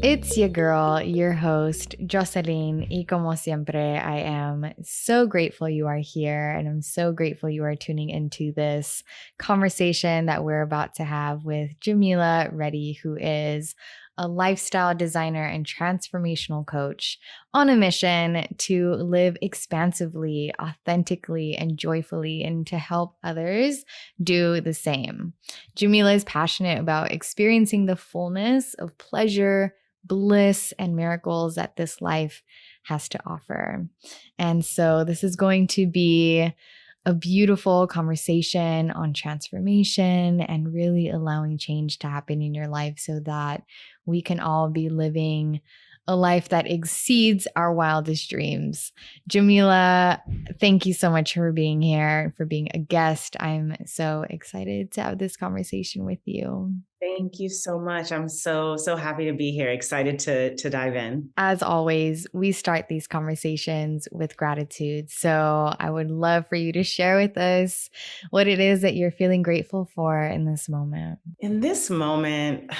It's your girl, your host, Jocelyn. Y como siempre, I am so grateful you are here, and I'm so grateful you are tuning into this conversation that we're about to have with Jamila Reddy, who is a lifestyle designer and transformational coach on a mission to live expansively, authentically, and joyfully, and to help others do the same. Jamila is passionate about experiencing the fullness of pleasure, bliss, and miracles that this life has to offer. And so, this is going to be a beautiful conversation on transformation and really allowing change to happen in your life so that we can all be living a life that exceeds our wildest dreams. Jamila, thank you so much for being here, for being a guest. I'm so excited to have this conversation with you. Thank you so much. I'm so happy to be here. Excited to dive in. As always, we start these conversations with gratitude. So I would love for you to share with us what it is that you're feeling grateful for in this moment. In this moment,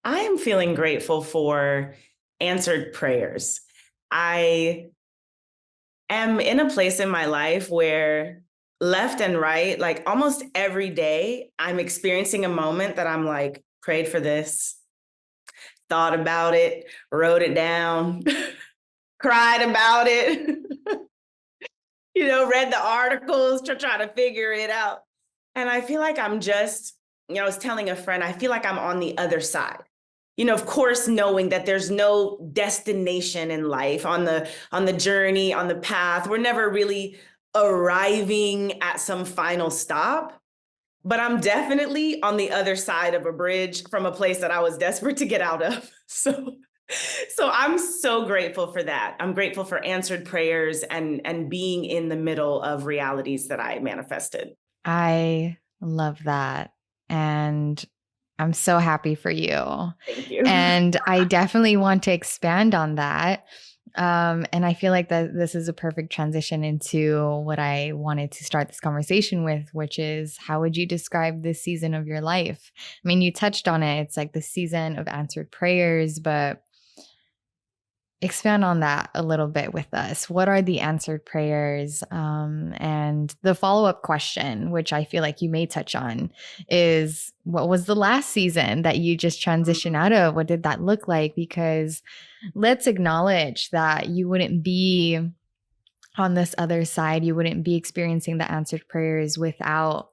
I am feeling grateful for answered prayers. I am in a place in my life where left and right, like almost every day, I'm experiencing a moment that I'm like, prayed for this, thought about it, wrote it down, cried about it, read the articles to try to figure it out. And I feel like I'm just, I was telling a friend, I feel like I'm on the other side. Of course, knowing that there's no destination in life on the journey, on the path. We're never really arriving at some final stop. But I'm definitely on the other side of a bridge from a place that I was desperate to get out of. So I'm so grateful for that. I'm grateful for answered prayers and being in the middle of realities that I manifested. I love that. And I'm so happy for you. Thank you. And I definitely want to expand on that. And I feel like that this is a perfect transition into what I wanted to start this conversation with, which is how would you describe this season of your life? I mean, you touched on it. It's like the season of answered prayers, but expand on that a little bit with us. What are the answered prayers? And the follow-up question, which I feel like you may touch on, is what was the last season that you just transitioned out of? What did that look like? Because let's acknowledge that you wouldn't be on this other side. You wouldn't be experiencing the answered prayers without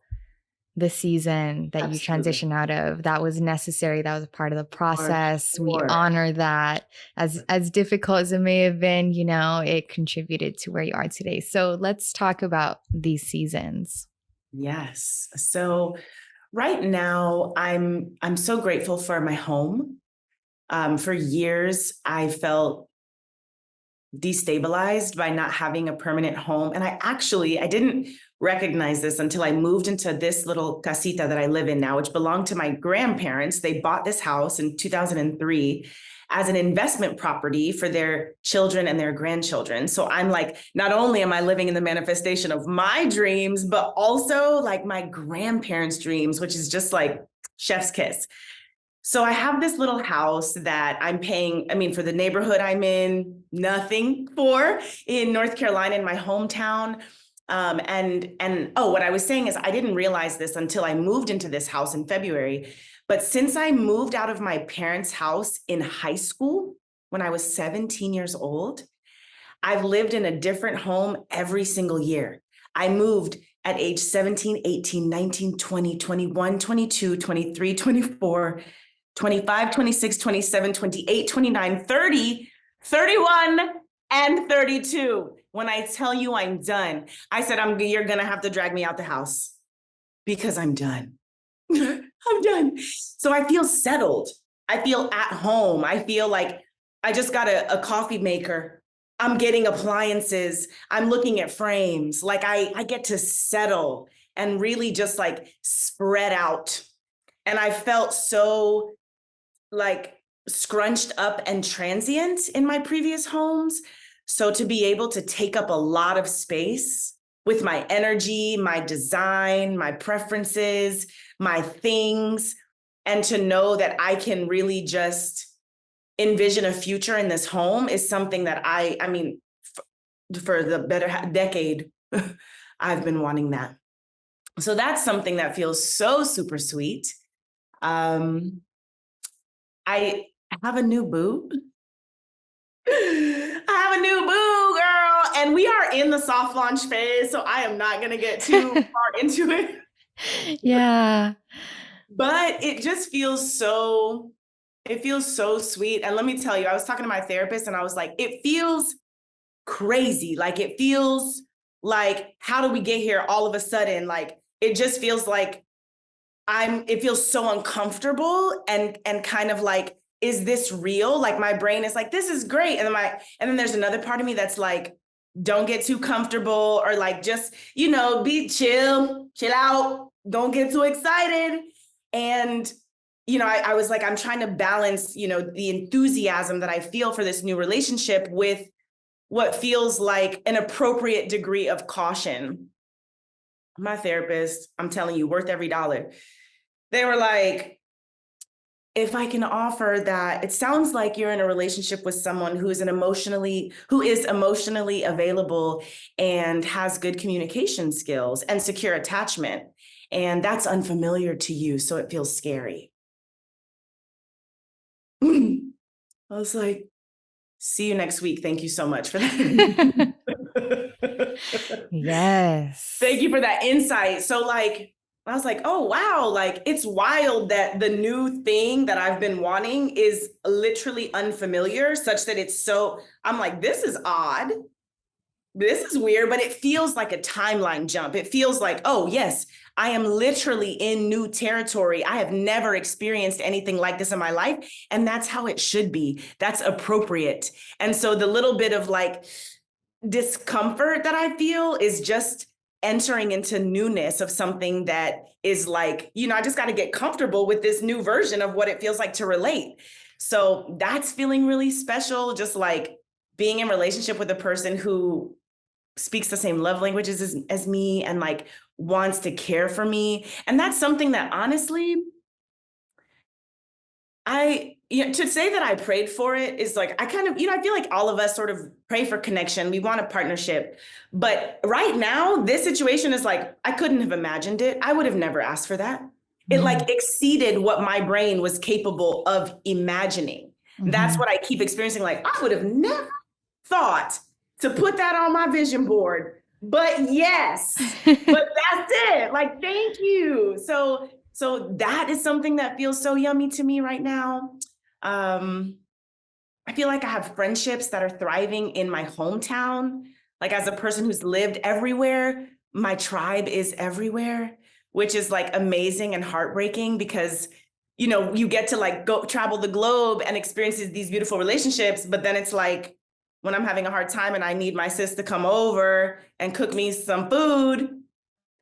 the season that you transition out of. That was necessary. That was a part of the process. We honor that. As difficult as it may have been, it contributed to where you are today. So let's talk about these seasons. Yes. So right now, I'm so grateful for my home. For years, I felt destabilized by not having a permanent home. And I didn't recognize this until I moved into this little casita that I live in now, which belonged to my grandparents. They bought this house in 2003 as an investment property for their children and their grandchildren. So I'm like, not only am I living in the manifestation of my dreams, but also like my grandparents' dreams, which is just like chef's kiss. So I have this little house that I'm paying, for the neighborhood I'm in, nothing for in North Carolina, in my hometown. What I was saying is I didn't realize this until I moved into this house in February. But since I moved out of my parents' house in high school, when I was 17 years old, I've lived in a different home every single year. I moved at age 17, 18, 19, 20, 21, 22, 23, 24, 25, 26, 27, 28, 29, 30, 31, and 32. When I tell you I'm done, I said, you're going to have to drag me out the house because I'm done. I'm done. So I feel settled. I feel at home. I feel like I just got a coffee maker. I'm getting appliances. I'm looking at frames. Like I get to settle and really just like spread out. And I felt so like scrunched up and transient in my previous homes. So to be able to take up a lot of space with my energy, my design, my preferences, my things, and to know that I can really just envision a future in this home is something that I mean, for the better decade, I've been wanting that. So that's something that feels so super sweet. I have a new boo. I have a new boo, girl, and we are in the soft launch phase, so I am not going to get too far into it. Yeah. But it just feels so sweet. And let me tell you, I was talking to my therapist and I was like, it feels crazy. Like, it feels like, how do we get here all of a sudden? Like, it just feels like it feels so uncomfortable and kind of like, is this real? Like, my brain is like, this is great. And then there's another part of me that's like, don't get too comfortable, or like, just, be chill out. Don't get too excited. And, I was like, I'm trying to balance, the enthusiasm that I feel for this new relationship with what feels like an appropriate degree of caution. My therapist, I'm telling you, worth every dollar. They were like, if I can offer that, it sounds like you're in a relationship with someone who is emotionally available and has good communication skills and secure attachment. And that's unfamiliar to you, so it feels scary. I was like, see you next week. Thank you so much for that. Yes. Thank you for that insight. So like, I was like, oh, wow. Like, it's wild that the new thing that I've been wanting is literally unfamiliar, such that I'm like, this is odd. This is weird, but it feels like a timeline jump. It feels like, oh, yes, I am literally in new territory. I have never experienced anything like this in my life. And that's how it should be. That's appropriate. And so the little bit of like discomfort that I feel is just entering into newness of something that is like, I just got to get comfortable with this new version of what it feels like to relate. So that's feeling really special. Just like being in relationship with a person who speaks the same love languages as me and like wants to care for me. And that's something that honestly, to say that I prayed for it is like, I kind of, I feel like all of us sort of pray for connection. We want a partnership. But right now, this situation is like, I couldn't have imagined it. I would have never asked for that. It like exceeded what my brain was capable of imagining. That's what I keep experiencing. Like, I would have never thought to put that on my vision board. But yes, but that's it. Like, thank you. So that is something that feels so yummy to me right now. I feel like I have friendships that are thriving in my hometown. Like, as a person who's lived everywhere, my tribe is everywhere, which is like amazing and heartbreaking because, you get to like go travel the globe and experience these beautiful relationships. But then it's like, when I'm having a hard time and I need my sis to come over and cook me some food.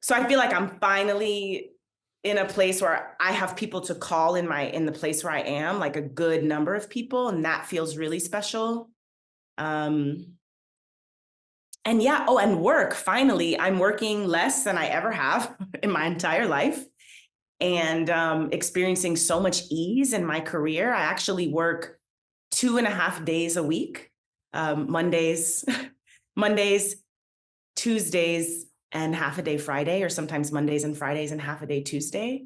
So I feel like I'm finally in a place where I have people to call in the place where I am, like a good number of people, and that feels really special. And yeah, and work. Finally, I'm working less than I ever have in my entire life, and experiencing so much ease in my career. I actually work 2.5 days a week, Mondays, Tuesdays, and half a day Friday, or sometimes Mondays and Fridays and half a day Tuesday.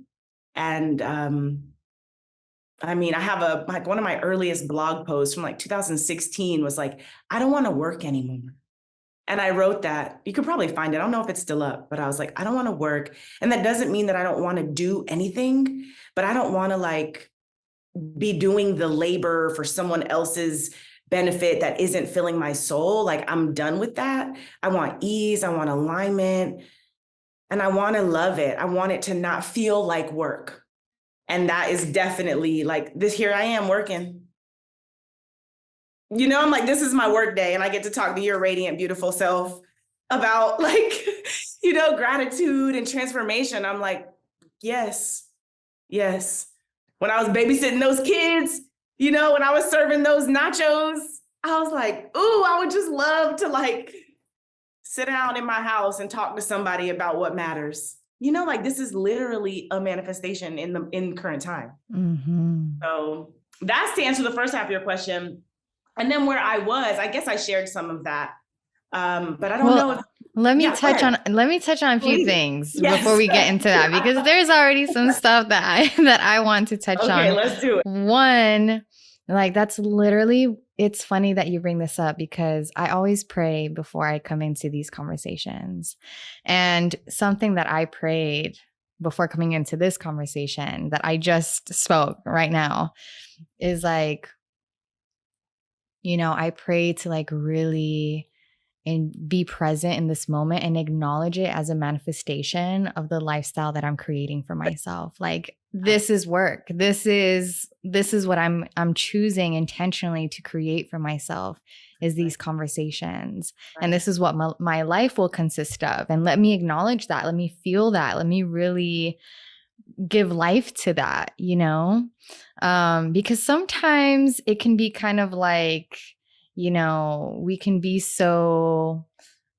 And I mean, I have one of my earliest blog posts from like 2016 was like, I don't want to work anymore. And I wrote that. You could probably find it. I don't know if it's still up, but I was like, I don't want to work. And that doesn't mean that I don't want to do anything, but I don't want to like be doing the labor for someone else's benefit that isn't filling my soul. Like, I'm done with that. I want ease. I want alignment. And I want to love it. I want it to not feel like work. And that is definitely like this. Here I am working. I'm like, this is my work day, and I get to talk to your radiant, beautiful self about like, gratitude and transformation. I'm like, yes. When I was babysitting those kids, when I was serving those nachos, I was like, ooh, I would just love to like sit down in my house and talk to somebody about what matters. Like, this is literally a manifestation in current time. So that's to answer the first half of your question. And then where I was, I guess I shared some of that. But I don't know if, let me yeah, touch on a few please. things before Yes. we get into that, because there's already some stuff that I want to touch Okay, on. let's do it. One, like that's literally, it's funny that you bring this up because I always pray before I come into these conversations. And something that I prayed before coming into this conversation that I just spoke right now is like, I pray to like really and be present in this moment and acknowledge it as a manifestation of the lifestyle that I'm creating for myself. Like this is work. This is what I'm choosing intentionally to create for myself is these conversations. And this is what my life will consist of. And let me acknowledge that. Let me feel that. Let me really give life to that, because sometimes it can be kind of like, we can be so,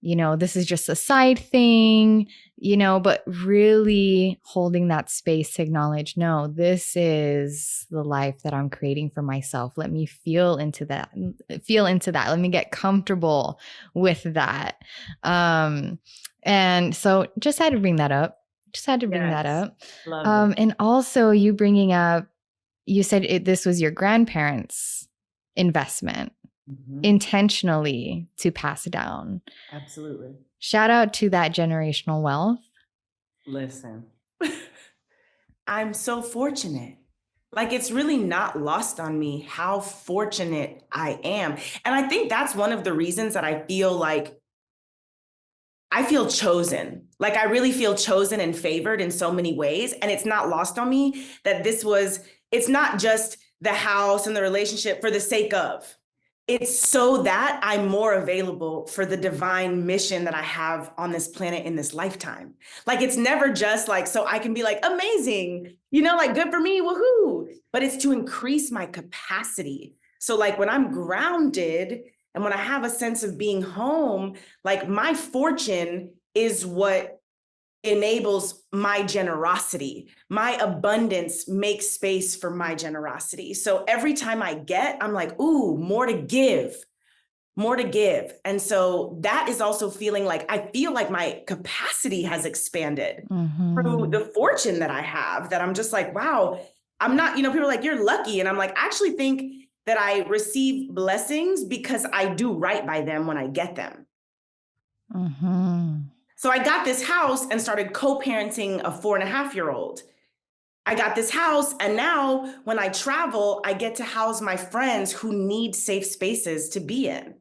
this is just a side thing, but really holding that space to acknowledge, no, this is the life that I'm creating for myself. Let me feel into that. Let me get comfortable with that. And so just had to bring that up. Yes. Love it. And also you bringing up, you said this was your grandparents' investment intentionally to pass down. Absolutely. Shout out to that generational wealth. Listen, I'm so fortunate. Like, it's really not lost on me how fortunate I am. And I think that's one of the reasons that I feel like I feel chosen. Like, I really feel chosen and favored in so many ways. And it's not lost on me that it's not just the house and the relationship for the sake of. It's so that I'm more available for the divine mission that I have on this planet in this lifetime. Like, it's never just like, so I can be like, amazing, like good for me, woohoo. But it's to increase my capacity. So like when I'm grounded and when I have a sense of being home, like my fortune is what enables my generosity. My abundance makes space for my generosity. So every time I get, I'm like, ooh, more to give, more to give. And so that is also feeling like I feel like my capacity has expanded through the fortune that I have, that I'm just like, wow, I'm not, people are like, you're lucky. And I'm like, I actually think that I receive blessings because I do right by them when I get them. So I got this house and started co-parenting a 4.5-year-old. I got this house, and now when I travel, I get to house my friends who need safe spaces to be in.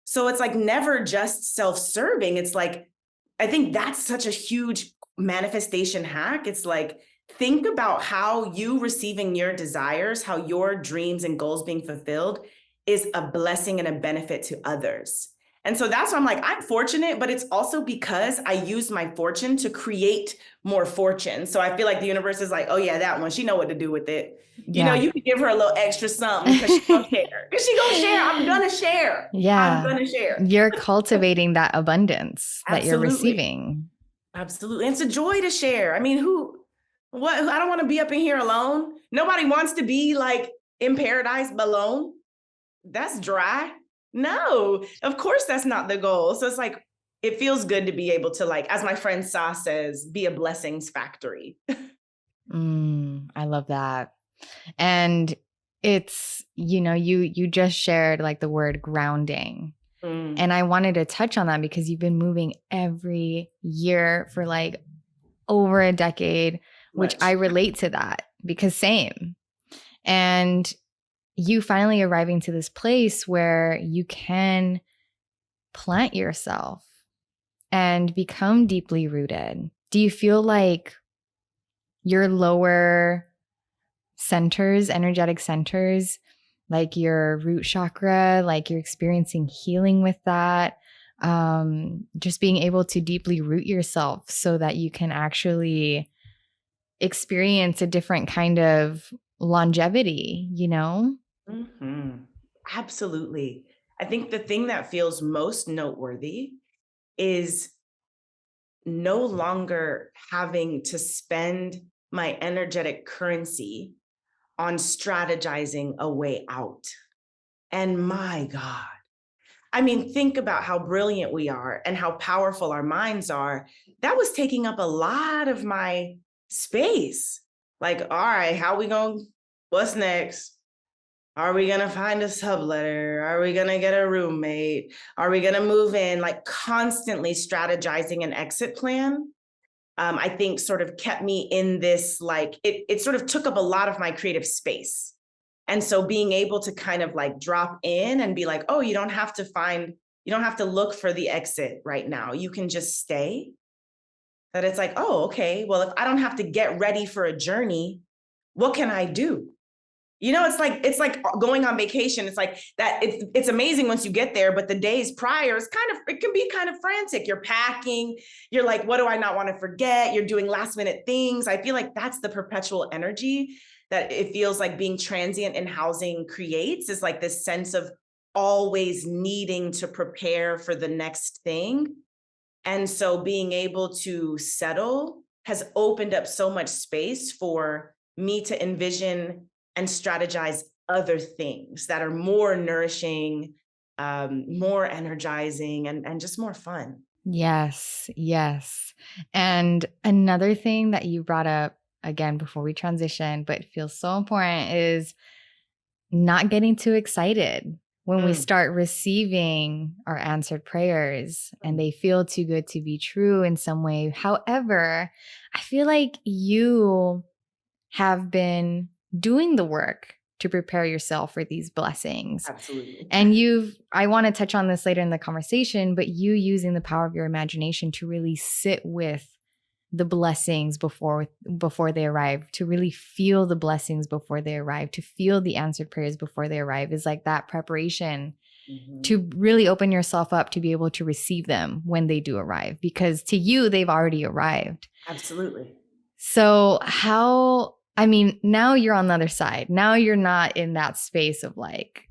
So it's like never just self-serving. It's like, I think that's such a huge manifestation hack. It's like, think about how you receiving your desires, how your dreams and goals being fulfilled is a blessing and a benefit to others. And so that's why I'm like, I'm fortunate, but it's also because I use my fortune to create more fortune. So I feel like the universe is like, oh yeah, that one, she know what to do with it. Yeah. You could give her a little extra something because she's gonna share. Because she's gonna share. I'm gonna share. Yeah. I'm gonna share. You're cultivating that abundance that you're Absolutely. receiving. Absolutely. And it's a joy to share. I mean, I don't want to be up in here alone. Nobody wants to be like in paradise alone. That's dry. No, of course that's not the goal. So it's like, it feels good to be able to, like, as my friend Sa says, be a blessings factory. I love that. And it's, you just shared like the word grounding. And I wanted to touch on that because you've been moving every year for like over a decade, which I relate to that because same. And you finally arriving to this place where you can plant yourself and become deeply rooted. Do you feel like your lower centers, energetic centers, like your root chakra, like you're experiencing healing with that? Just being able to deeply root yourself so that you can actually experience a different kind of longevity, Absolutely. I think the thing that feels most noteworthy is no longer having to spend my energetic currency on strategizing a way out. And my God, I mean, think about how brilliant we are and how powerful our minds are. That was taking up a lot of my space. Like, all right, what's next? Are we going to find a subletter? Are we going to get a roommate? Are we going to move in? Like constantly strategizing an exit plan. I think sort of kept me in this, like, it sort of took up a lot of my creative space. And so being able to kind of like drop in and be like, oh, you don't have to look for the exit right now. You can just stay. That it's like, oh, okay, well, if I don't have to get ready for a journey, what can I do? It's like going on vacation. It's like that. It's amazing once you get there, but the days prior it can be kind of frantic. You're packing. You're like, what do I not want to forget? You're doing last minute things. I feel like that's the perpetual energy that it feels like being transient in housing creates, is like this sense of always needing to prepare for the next thing. And so being able to settle has opened up so much space for me to envision and strategize other things that are more nourishing, more energizing, and just more fun. Yes, yes. And another thing that you brought up again before we transition, but feels so important, is not getting too excited when we start receiving our answered prayers and they feel too good to be true in some way. However, I feel like you have been doing the work to prepare yourself for these blessings. Absolutely. And I want to touch on this later in the conversation, but you using the power of your imagination to really sit with the blessings before they arrive, to really feel the blessings before they arrive, to feel the answered prayers before they arrive, is like that preparation to really open yourself up to be able to receive them when they do arrive, because to you, they've already arrived. Absolutely. So now you're on the other side. Now you're not in that space of like,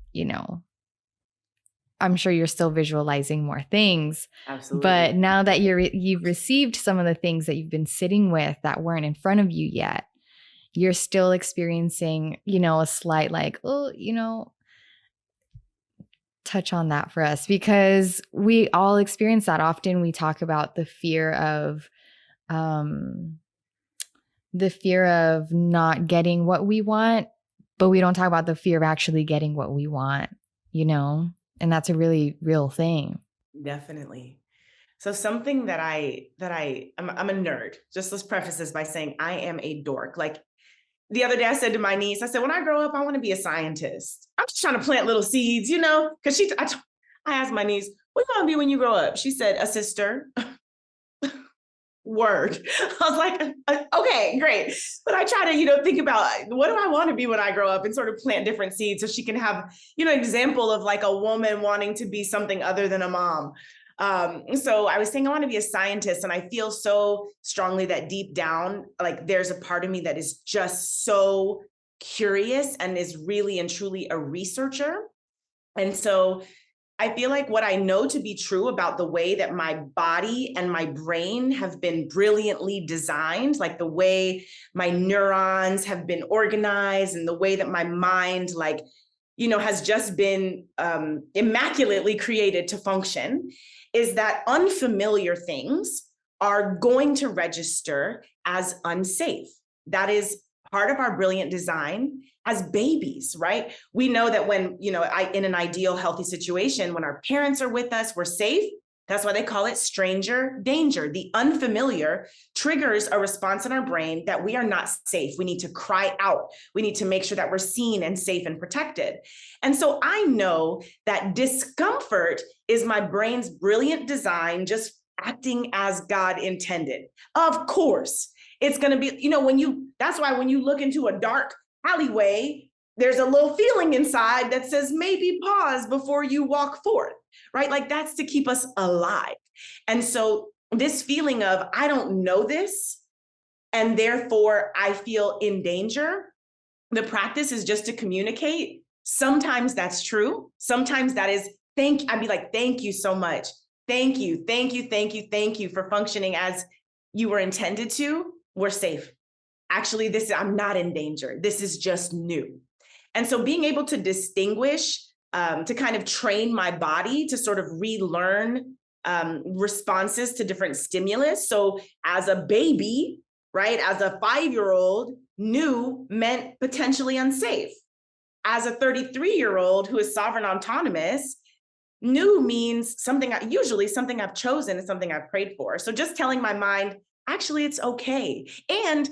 I'm sure you're still visualizing more things. Absolutely. But now that you've received some of the things that you've been sitting with that weren't in front of you yet, you're still experiencing, a slight like, touch on that for us, because we all experience that. Often we talk about the fear of not getting what we want, but we don't talk about the fear of actually getting what we want, and that's a really real thing. Definitely. So something that I'm a nerd. Just let's preface this by saying I am a dork. Like the other day I said to my niece, I said, when I grow up, I want to be a scientist. I'm just trying to plant little seeds, because I asked my niece, what do you want to be when you grow up? She said, a sister. Word. I was like, okay, great. But I try to, think about what do I want to be when I grow up, and sort of plant different seeds so she can have, example of like a woman wanting to be something other than a mom. So I was saying I want to be a scientist, and I feel so strongly that deep down, like there's a part of me that is just so curious and is really and truly a researcher. And so I feel like what I know to be true about the way that my body and my brain have been brilliantly designed, like the way my neurons have been organized and the way that my mind, has just been immaculately created to function, is that unfamiliar things are going to register as unsafe. That is part of our brilliant design as babies, right? We know that when, in an ideal healthy situation, when our parents are with us, we're safe. That's why they call it stranger danger. The unfamiliar triggers a response in our brain that we are not safe. We need to cry out. We need to make sure that we're seen and safe and protected. And so I know that discomfort is my brain's brilliant design, just acting as God intended. Of course, it's going to be, that's why when you look into a dark alleyway, there's a little feeling inside that says maybe pause before you walk forth, right? Like that's to keep us alive. And so this feeling of, I don't know this, and therefore I feel in danger, the practice is just to communicate. Sometimes that's true. Sometimes that is, I'd be like, thank you so much. Thank you, thank you, thank you, thank you for functioning as you were intended to. We're safe. actually, I'm not in danger. This is just new. And so being able to distinguish, to kind of train my body to sort of relearn responses to different stimulus. So as a baby, right, as a 5-year-old, new meant potentially unsafe. As a 33-year-old who is sovereign autonomous, new means usually something I've chosen and something I've prayed for. So just telling my mind, actually, it's okay. And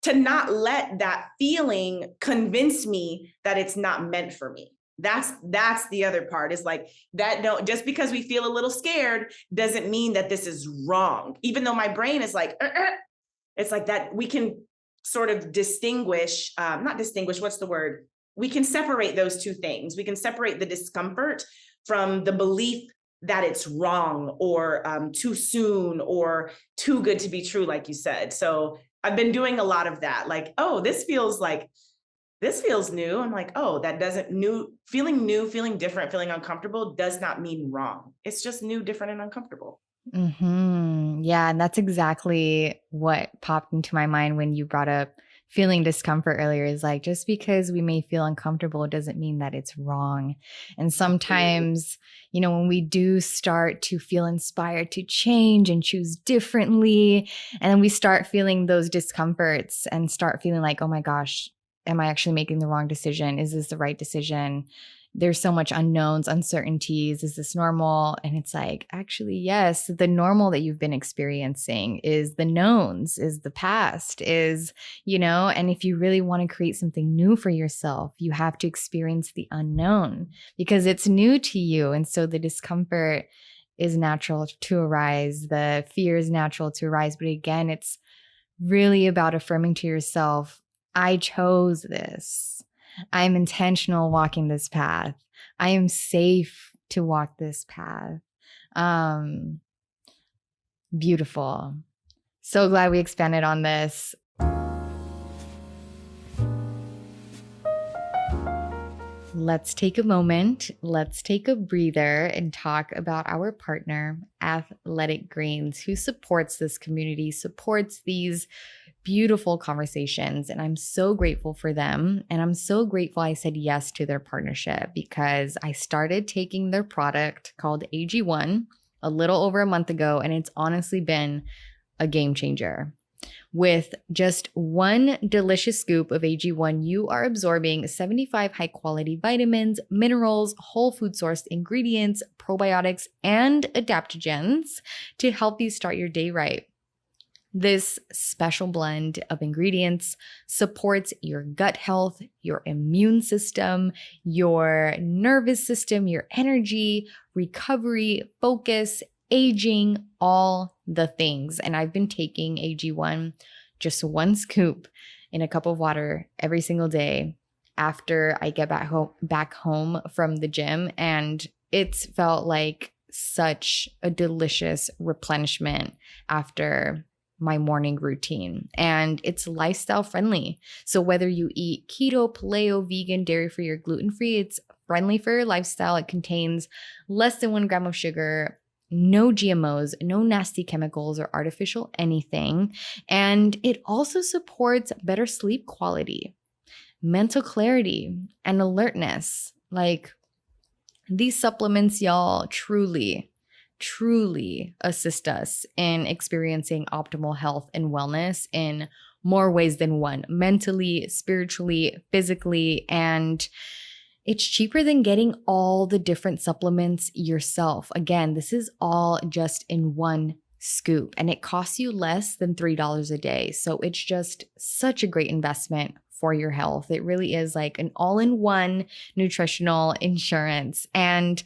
to not let that feeling convince me that it's not meant for me. That's the other part, is like that. No, just because we feel a little scared doesn't mean that this is wrong. Even though my brain is like, it's like that. We can sort of distinguish, not distinguish, what's the word? We can separate those two things. We can separate the discomfort from the belief that it's wrong or too soon or too good to be true, like you said. So I've been doing a lot of that. Like, oh, this feels new. I'm like, oh, that doesn't feeling different, feeling uncomfortable does not mean wrong. It's just new, different, and uncomfortable. Yeah, and that's exactly what popped into my mind when you brought up feeling discomfort earlier, is like, just because we may feel uncomfortable doesn't mean that it's wrong. And sometimes, when we do start to feel inspired to change and choose differently, and then we start feeling those discomforts and start feeling like, oh my gosh, am I actually making the wrong decision? Is this the right decision? There's so much unknowns, uncertainties. Is this normal? And it's like, actually, yes, the normal that you've been experiencing is the knowns, is the past, and if you really want to create something new for yourself, you have to experience the unknown because it's new to you. And so the discomfort is natural to arise. The fear is natural to arise. But again, it's really about affirming to yourself, I chose this. I'm intentional walking this path. I am safe to walk this path. Beautiful. So glad we expanded on this. Let's take a moment. Let's take a breather and talk about our partner, Athletic Greens, who supports this community, supports these beautiful conversations. And I'm so grateful for them. And I'm so grateful I said yes to their partnership because I started taking their product called AG1 a little over a month ago. And it's honestly been a game changer. With just one delicious scoop of AG1, you are absorbing 75 high-quality vitamins, minerals, whole food sourced ingredients, probiotics, and adaptogens to help you start your day right. This special blend of ingredients supports your gut health, your immune system, your nervous system, your energy, recovery, focus, aging, all the things. And I've been taking AG1, just one scoop in a cup of water every single day after I get back home from the gym. And it's felt like such a delicious replenishment after my morning routine. And it's lifestyle friendly. So whether you eat keto, paleo, vegan, dairy-free, or gluten-free, it's friendly for your lifestyle. It contains less than 1 gram of sugar, no GMOs, no nasty chemicals or artificial anything. And it also supports better sleep quality, mental clarity, and alertness. Like, these supplements, y'all, truly assist us in experiencing optimal health and wellness in more ways than one, mentally, spiritually, physically, and it's cheaper than getting all the different supplements yourself. Again, this is all just in one scoop and it costs you less than $3 a day. So it's just such a great investment for your health. It really is like an all-in-one nutritional insurance. And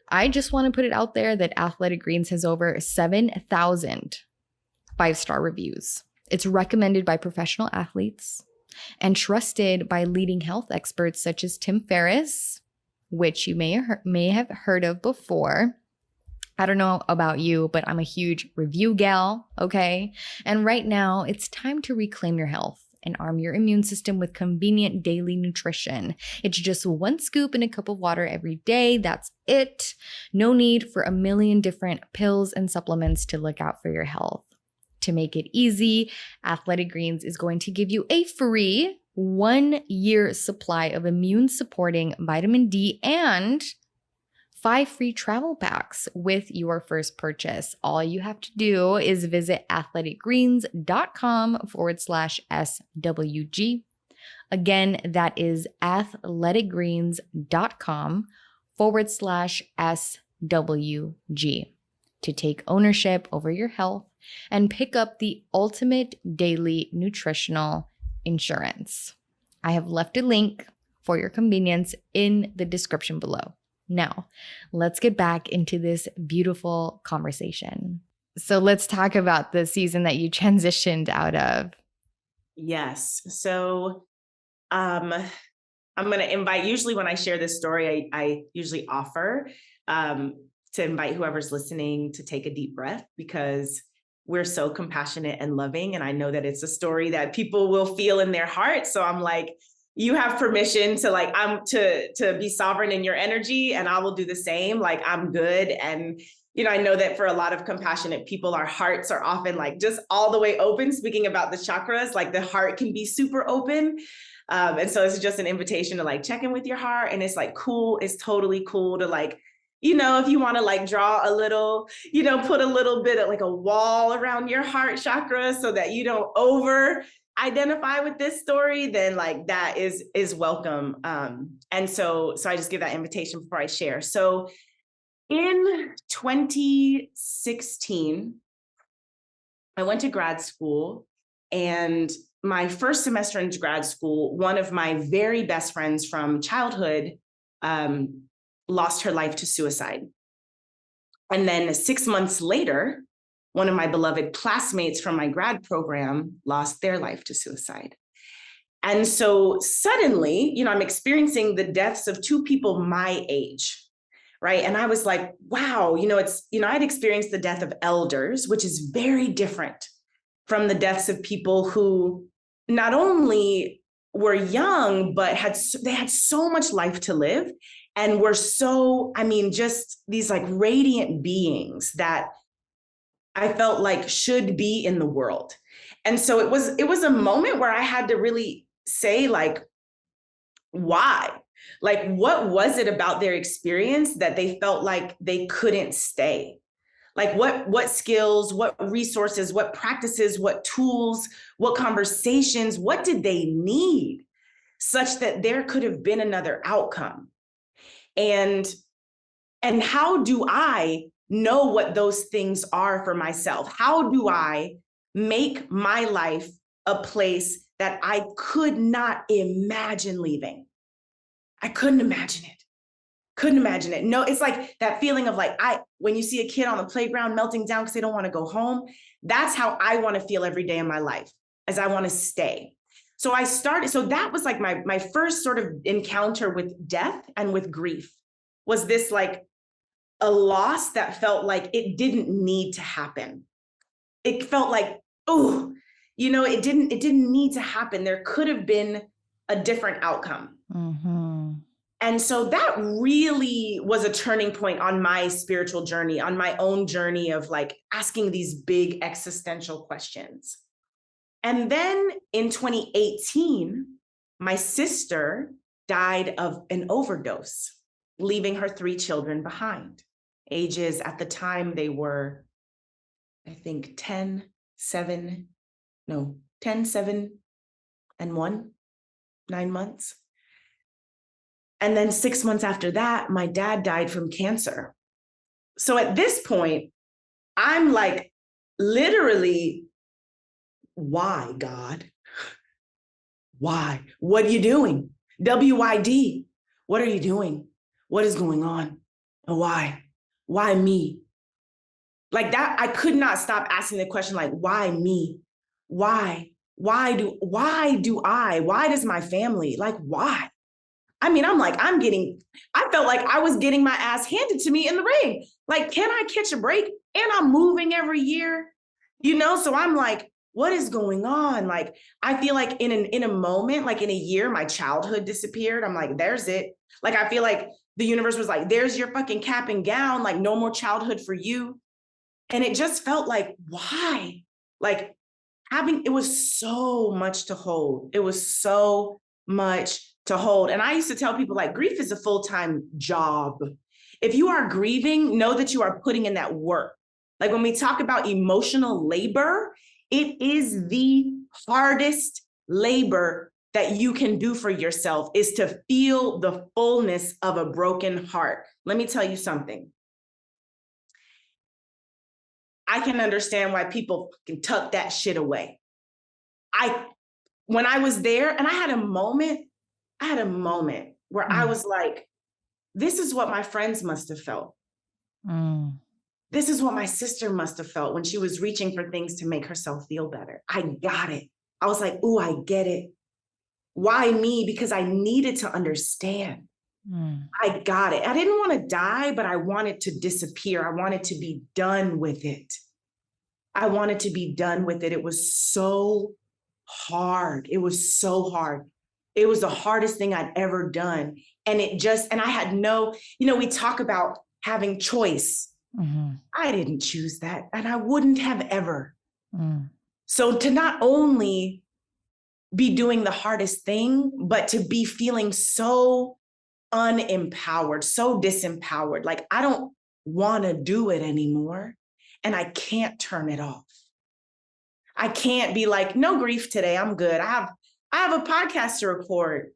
I just want to put it out there that Athletic Greens has over 7,000 5-star reviews. It's recommended by professional athletes and trusted by leading health experts such as Tim Ferriss, which you may have heard of before. I don't know about you, but I'm a huge review gal, okay? And right now, it's time to reclaim your health and arm your immune system with convenient daily nutrition. It's just one scoop in a cup of water every day. That's it. No need for a million different pills and supplements to look out for your health. To make it easy, Athletic Greens is going to give you a free 1-year supply of immune supporting vitamin D and 5 free travel packs with your first purchase. All you have to do is visit athleticgreens.com/SWG. Again, that is athleticgreens.com/SWG to take ownership over your health and pick up the ultimate daily nutritional insurance. I have left a link for your convenience in the description below. Now, let's get back into this beautiful conversation. So let's talk about the season that you transitioned out of. Yes. So I'm going to invite, usually when I share this story, I usually offer to invite whoever's listening to take a deep breath, because we're so compassionate and loving. And I know that it's a story that people will feel in their heart. So I'm like, you have permission to to be sovereign in your energy, and I will do the same. Like, I'm good. And, I know that for a lot of compassionate people, our hearts are often like just all the way open. Speaking about the chakras, like the heart can be super open. And so it's just an invitation to like check in with your heart. And it's like, cool. It's totally cool to like, if you want to like draw a little, put a little bit of like a wall around your heart chakra so that you don't over identify with this story, then like that is welcome. And so I just give that invitation before I share. So in 2016, I went to grad school, and my first semester in grad school, one of my very best friends from childhood lost her life to suicide. And then 6 months later, one of my beloved classmates from my grad program lost their life to suicide. And so suddenly, I'm experiencing the deaths of two people my age, right? And I was like, wow, I'd experienced the death of elders, which is very different from the deaths of people who not only were young, but they had so much life to live and were just these like radiant beings that I felt like should be in the world. And so it was a moment where I had to really say, like, why? Like, what was it about their experience that they felt like they couldn't stay? Like what skills, what resources, what practices, what tools, what conversations, what did they need such that there could have been another outcome? And how do I know what those things are for myself? How do I make my life a place that I could not imagine leaving? I couldn't imagine it. Couldn't imagine it. No, it's like that feeling of like, when you see a kid on the playground melting down because they don't want to go home, that's how I want to feel every day in my life, as I want to stay. So that was like my first sort of encounter with death and with grief, was this like a loss that felt like it didn't need to happen. It felt like, it didn't need to happen. There could have been a different outcome. Mm-hmm. And so that really was a turning point on my spiritual journey, on my own journey of like asking these big existential questions. And then in 2018, my sister died of an overdose, leaving her 3 children behind. Ages at the time, they were, I think, 10, 7, and 1, 9 months. And then 6 months after that, my dad died from cancer. So at this point, I'm like, literally, why, God? Why? What are you doing? WYD. What are you doing? What is going on? And why? Why me? Like that, I could not stop asking the question, like, why me? Why? Why does my family, like, why? I mean, I felt like I was getting my ass handed to me in the ring. Like, can I catch a break? And I'm moving every year, So I'm like, what is going on? Like, I feel like in a moment, like in a year, my childhood disappeared. I'm like, there's it. Like, I feel like the universe was like, there's your fucking cap and gown, like no more childhood for you. And it just felt like, why? Like it was so much to hold. It was so much to hold. And I used to tell people, like, grief is a full-time job. If you are grieving, know that you are putting in that work. Like when we talk about emotional labor, it is the hardest labor that you can do for yourself, is to feel the fullness of a broken heart. Let me tell you something. I can understand why people can tuck that shit away. When I was there, and I had a moment where I was like, this is what my friends must have felt. This is what my sister must have felt when she was reaching for things to make herself feel better. I got it. I was like, ooh, I get it. Why me? Because I needed to understand. I got it. I didn't want to die, but I wanted to disappear. I wanted to be done with it. I wanted to be done with it. It was so hard. It was so hard. It was the hardest thing I'd ever done. And I had no, we talk about having choice. I didn't choose that, and I wouldn't have ever. So to not only be doing the hardest thing, but to be feeling so unempowered, so disempowered, like I don't want to do it anymore, and I can't turn it off. I can't be like, no grief today, I'm good. I have a podcast to record.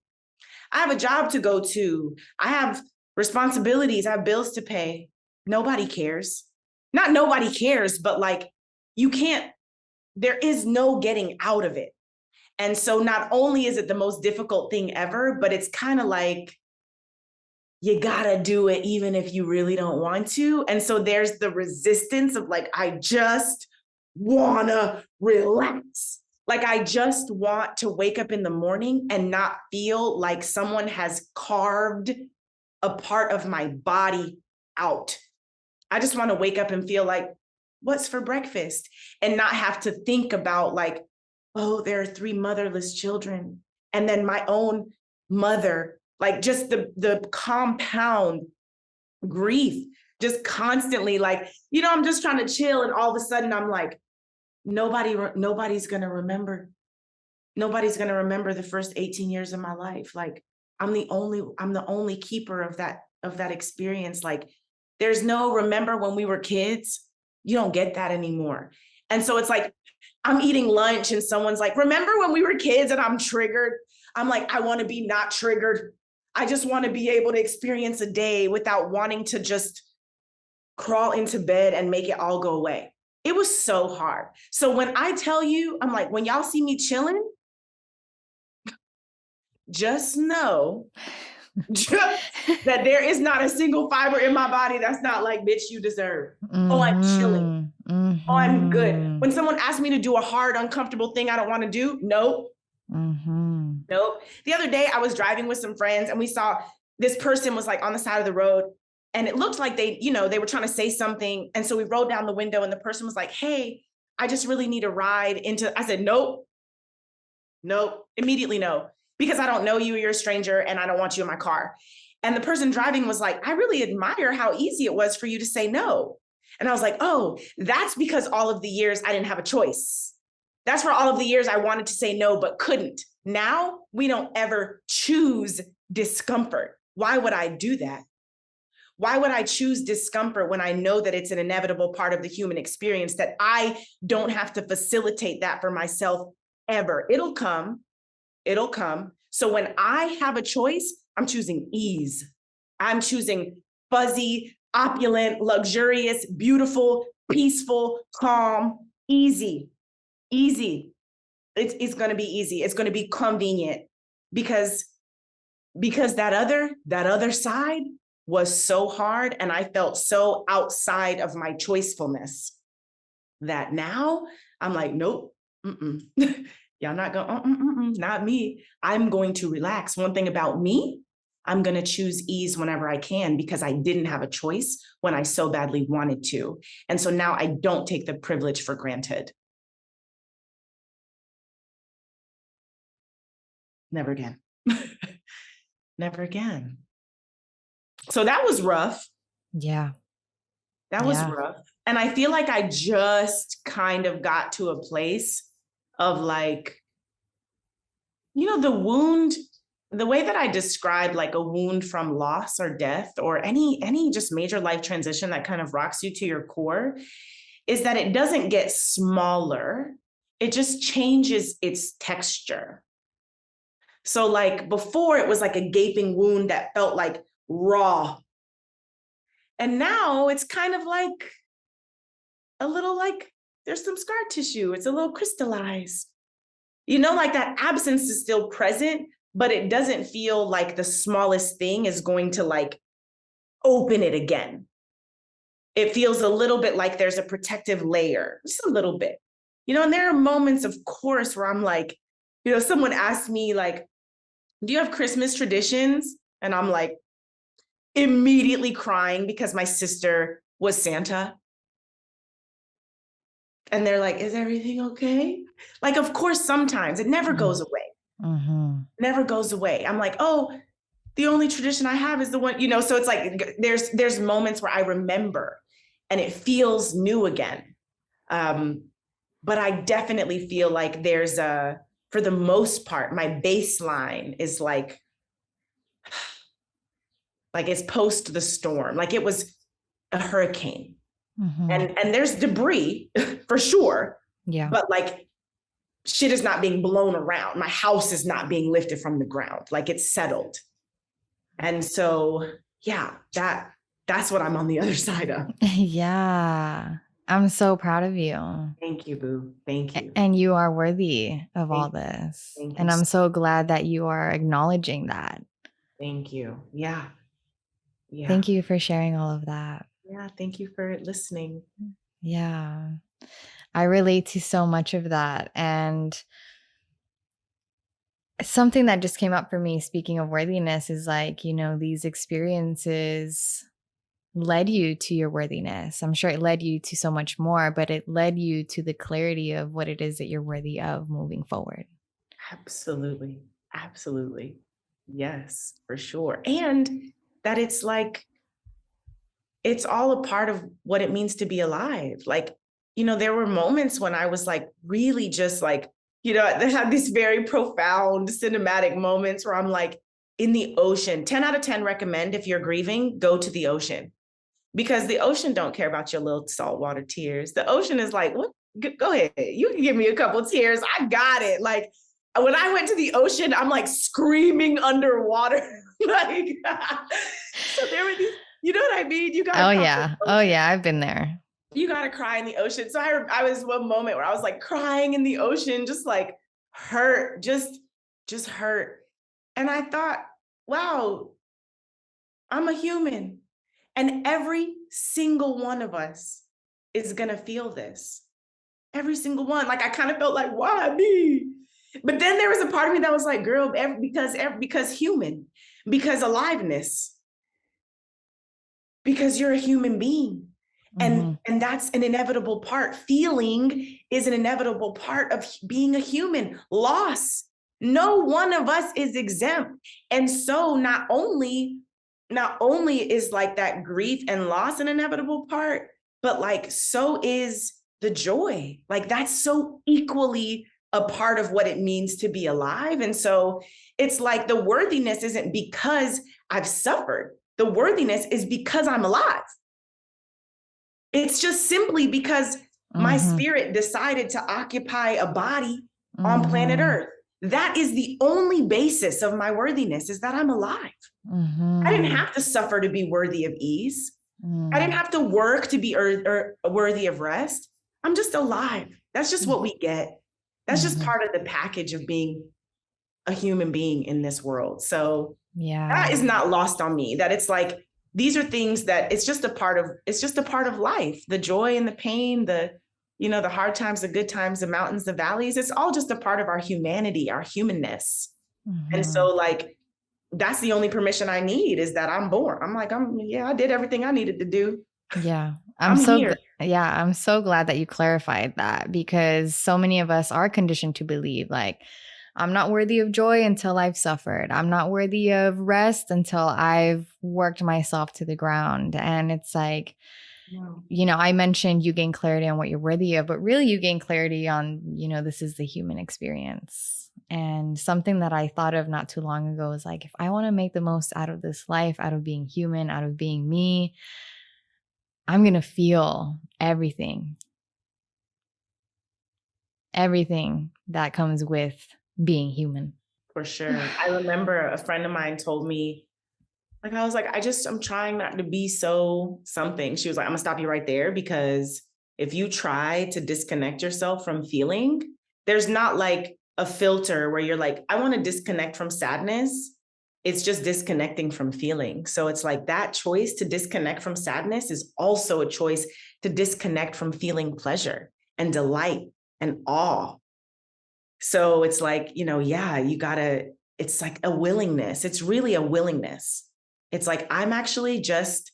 I have a job to go to. I have responsibilities. I have bills to pay. Nobody cares. Not nobody cares, but like there is no getting out of it. And so not only is it the most difficult thing ever, but it's kind of like, you gotta do it even if you really don't want to. And so there's the resistance of like, I just wanna relax. Like I just want to wake up in the morning and not feel like someone has carved a part of my body out. I just want to wake up and feel like, what's for breakfast? And not have to think about like, oh, there are 3 motherless children. And then my own mother, like just the compound grief, just constantly like, I'm just trying to chill. And all of a sudden I'm like, nobody's going to remember. Nobody's going to remember the first 18 years of my life. Like I'm the only keeper of that experience. Like there's no remember when we were kids. You don't get that anymore. And so it's like, I'm eating lunch and someone's like, remember when we were kids, and I'm triggered. I'm like, I want to be not triggered. I just want to be able to experience a day without wanting to just crawl into bed and make it all go away. It was so hard. So when I tell you, I'm like, when y'all see me chilling, just know that there is not a single fiber in my body that's not like, bitch, you deserve. Oh, I'm chilling. Oh, I'm good. When someone asks me to do a hard, uncomfortable thing I don't want to do, nope. Nope. The other day I was driving with some friends and we saw this person was like on the side of the road, and it looked like they were trying to say something. And so we rolled down the window and the person was like, hey, I just really need a ride I said, nope, immediately no. Because I don't know you, you're a stranger, and I don't want you in my car. And the person driving was like, I really admire how easy it was for you to say no. And I was like, oh, that's because all of the years I didn't have a choice. That's for all of the years I wanted to say no, but couldn't. Now we don't ever choose discomfort. Why would I do that? Why would I choose discomfort when I know that it's an inevitable part of the human experience, that I don't have to facilitate that for myself ever? It'll come. So when I have a choice, I'm choosing ease. I'm choosing fuzzy, opulent, luxurious, beautiful, peaceful, calm, easy. It's going to be easy. It's going to be convenient because that other side was so hard, and I felt so outside of my choicefulness that now I'm like, nope. Y'all not going, not me. I'm going to relax. One thing about me, I'm going to choose ease whenever I can, because I didn't have a choice when I so badly wanted to. And so now I don't take the privilege for granted. Never again. Never again. So that was rough. Yeah. That was rough. And I feel like I just kind of got to a place of like, the wound, the way that I describe like a wound from loss or death or any just major life transition that kind of rocks you to your core, is that it doesn't get smaller. It just changes its texture. So like before it was like a gaping wound that felt like raw. And now it's kind of like a little like there's some scar tissue. It's a little crystallized. Like that absence is still present, but it doesn't feel like the smallest thing is going to like open it again. It feels a little bit like there's a protective layer, just a little bit. And there are moments, of course, where I'm like, someone asked me like, do you have Christmas traditions? And I'm like immediately crying because my sister was Santa. And they're like, is everything okay? Like, of course, sometimes it never goes away. Never goes away. I'm like, oh, the only tradition I have is the one, so it's like, there's moments where I remember and it feels new again. But I definitely feel like there's for the most part, my baseline is like it's post the storm, like it was a hurricane. And there's debris for sure. Yeah. But like shit is not being blown around. My house is not being lifted from the ground. Like it's settled. And so, yeah, that's what I'm on the other side of. Yeah. I'm so proud of you. Thank you, boo. Thank you. And you are worthy of all this. Thank And you. I'm so glad that you are acknowledging that. Thank you. Yeah. Yeah. Thank you for sharing all of that. Yeah. Thank you for listening. Yeah. I relate to so much of that. And something that just came up for me, speaking of worthiness, is like, these experiences led you to your worthiness. I'm sure it led you to so much more, but it led you to the clarity of what it is that you're worthy of moving forward. Absolutely. Absolutely. Yes, for sure. And that it's like, it's all a part of what it means to be alive. Like, there were moments when I was like, really just like, they had these very profound cinematic moments where I'm like in the ocean. 10 out of 10 recommend, if you're grieving, go to the ocean, because the ocean don't care about your little saltwater tears. The ocean is like, what? Go ahead. You can give me a couple tears. I got it. Like when I went to the ocean, I'm like screaming underwater. Like, so there were these, you know what I mean? You got. Oh yeah. Oh yeah. I've been there. You got to cry in the ocean. So I was one moment where I was like crying in the ocean, just like hurt, just hurt. And I thought, wow, I'm a human. And every single one of us is going to feel this. Every single one. Like I kind of felt like, why me? But then there was a part of me that was like, girl, because human, because aliveness, because you're a human being. And that's an inevitable part. Feeling is an inevitable part of being a human. Loss. No one of us is exempt. And so not only is like that grief and loss an inevitable part, but like so is the joy. Like that's so equally a part of what it means to be alive. And so it's like the worthiness isn't because I've suffered. The worthiness is because I'm alive. It's just simply because my spirit decided to occupy a body on planet Earth. That is the only basis of my worthiness, is that I'm alive. I didn't have to suffer to be worthy of ease. I didn't have to work to be worthy of rest. I'm just alive. That's just what we get. That's just part of the package of being a human being in this world. So that is not lost on me, that it's like, these are things that it's just a part of life. The joy and the pain, the hard times, the good times, the mountains, the valleys, it's all just a part of our humanity, our humanness. And so like, that's the only permission I need, is that I'm born. I'm like, I did everything I needed to do. Yeah. I'm here. I'm so glad that you clarified that, because so many of us are conditioned to believe like, I'm not worthy of joy until I've suffered. I'm not worthy of rest until I've worked myself to the ground. And it's like, Wow. I mentioned you gain clarity on what you're worthy of, but really you gain clarity on, this is the human experience. And something that I thought of not too long ago is like, if I want to make the most out of this life, out of being human, out of being me, I'm going to feel everything that comes with being human. For sure. I remember a friend of mine told me, like, I was like, I'm trying not to be so something. She was like, I'm gonna stop you right there, because if you try to disconnect yourself from feeling, there's not like a filter where you're like, I want to disconnect from sadness. It's just disconnecting from feeling. So it's like that choice to disconnect from sadness is also a choice to disconnect from feeling pleasure and delight and awe. So it's like, yeah, it's like a willingness. It's really a willingness. It's like, I'm actually just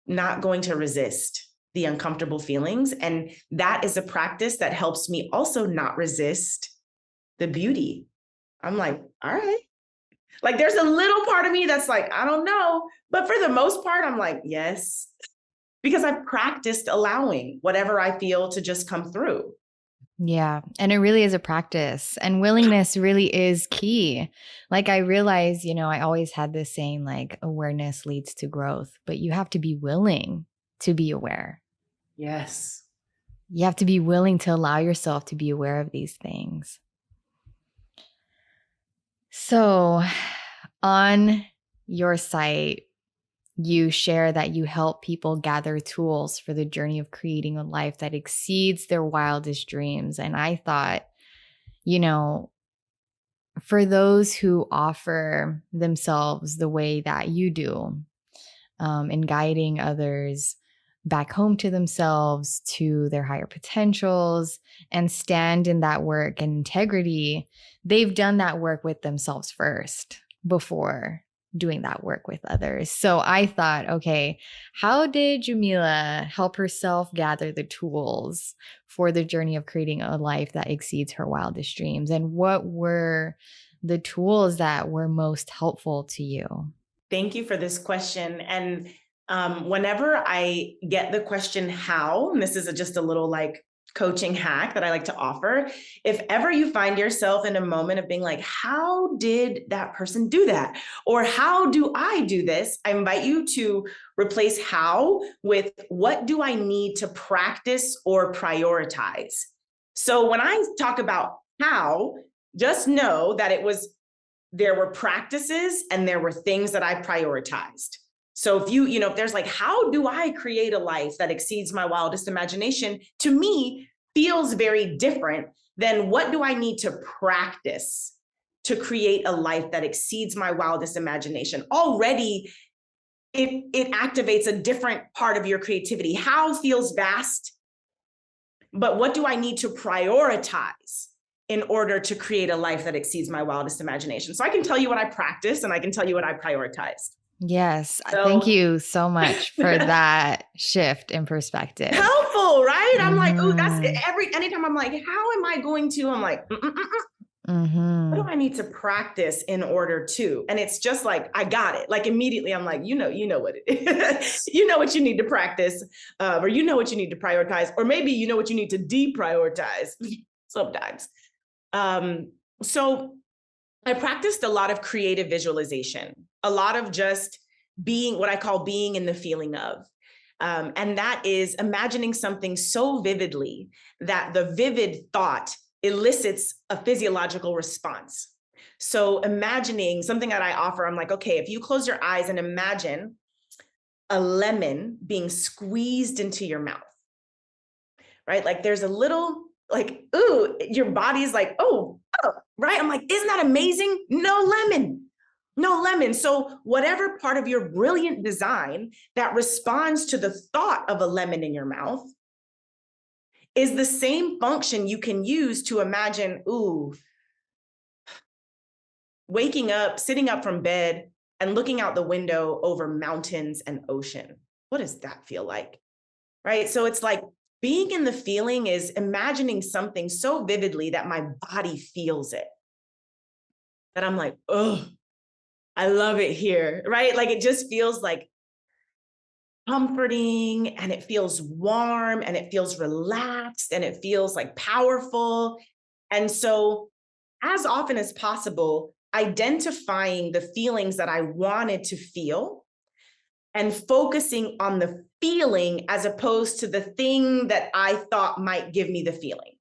not going to resist the uncomfortable feelings. And that is a practice that helps me also not resist the beauty. I'm like, all right. Like there's a little part of me that's like, I don't know. But for the most part, I'm like, yes, because I've practiced allowing whatever I feel to just come through. Yeah. And it really is a practice. And willingness really is key. Like I realize, I always had this saying like awareness leads to growth, but you have to be willing to be aware. Yes. You have to be willing to allow yourself to be aware of these things. So on your site, you share that you help people gather tools for the journey of creating a life that exceeds their wildest dreams. And I thought, for those who offer themselves the way that you do, in guiding others back home to themselves, to their higher potentials, and stand in that work and integrity, they've done that work with themselves first before doing that work with others. So I thought, okay, how did Jamila help herself gather the tools for the journey of creating a life that exceeds her wildest dreams? And what were the tools that were most helpful to you? Thank you for this question. And whenever I get the question, how, and this is just a little like coaching hack that I like to offer, if ever you find yourself in a moment of being like, how did that person do that? Or how do I do this? I invite you to replace how with what do I need to practice or prioritize? So when I talk about how, just know that there were practices and there were things that I prioritized. So if there's like, how do I create a life that exceeds my wildest imagination? To me, feels very different than what do I need to practice to create a life that exceeds my wildest imagination? Already, it activates a different part of your creativity. How feels vast, but what do I need to prioritize in order to create a life that exceeds my wildest imagination? So I can tell you what I practice and I can tell you what I prioritized. Yes. Thank So you so much for that shift in perspective. helpful, right? I'm like, oh, that's Mhm. anytime I'm like, how am I going to? I'm like, what do Mhm. I need to practice in order to? And it's just like, I got it. Like immediately I'm like, you know what it is. You know what you need to practice, or you know what you need to prioritize, or maybe you know what you need to deprioritize sometimes. So I practiced a lot of creative visualization, a lot of just being what I call being in the feeling of. And that is imagining something so vividly that the vivid thought elicits a physiological response. So imagining something that I offer, I'm like, okay, if you close your eyes and imagine a lemon being squeezed into your mouth, right? Like there's a little, like, ooh, your body's like, oh, right? I'm like, isn't that amazing? No lemon. No lemon. So, whatever part of your brilliant design that responds to the thought of a lemon in your mouth is the same function you can use to imagine, ooh, waking up, sitting up from bed and looking out the window over mountains and ocean. What does that feel like? Right? So, it's like being in the feeling is imagining something so vividly that my body feels it. That I'm like, oh, I love it here, right? Like it just feels like comforting and it feels warm and it feels relaxed and it feels like powerful. And so, as often as possible, identifying the feelings that I wanted to feel and focusing on the feeling as opposed to the thing that I thought might give me the feeling.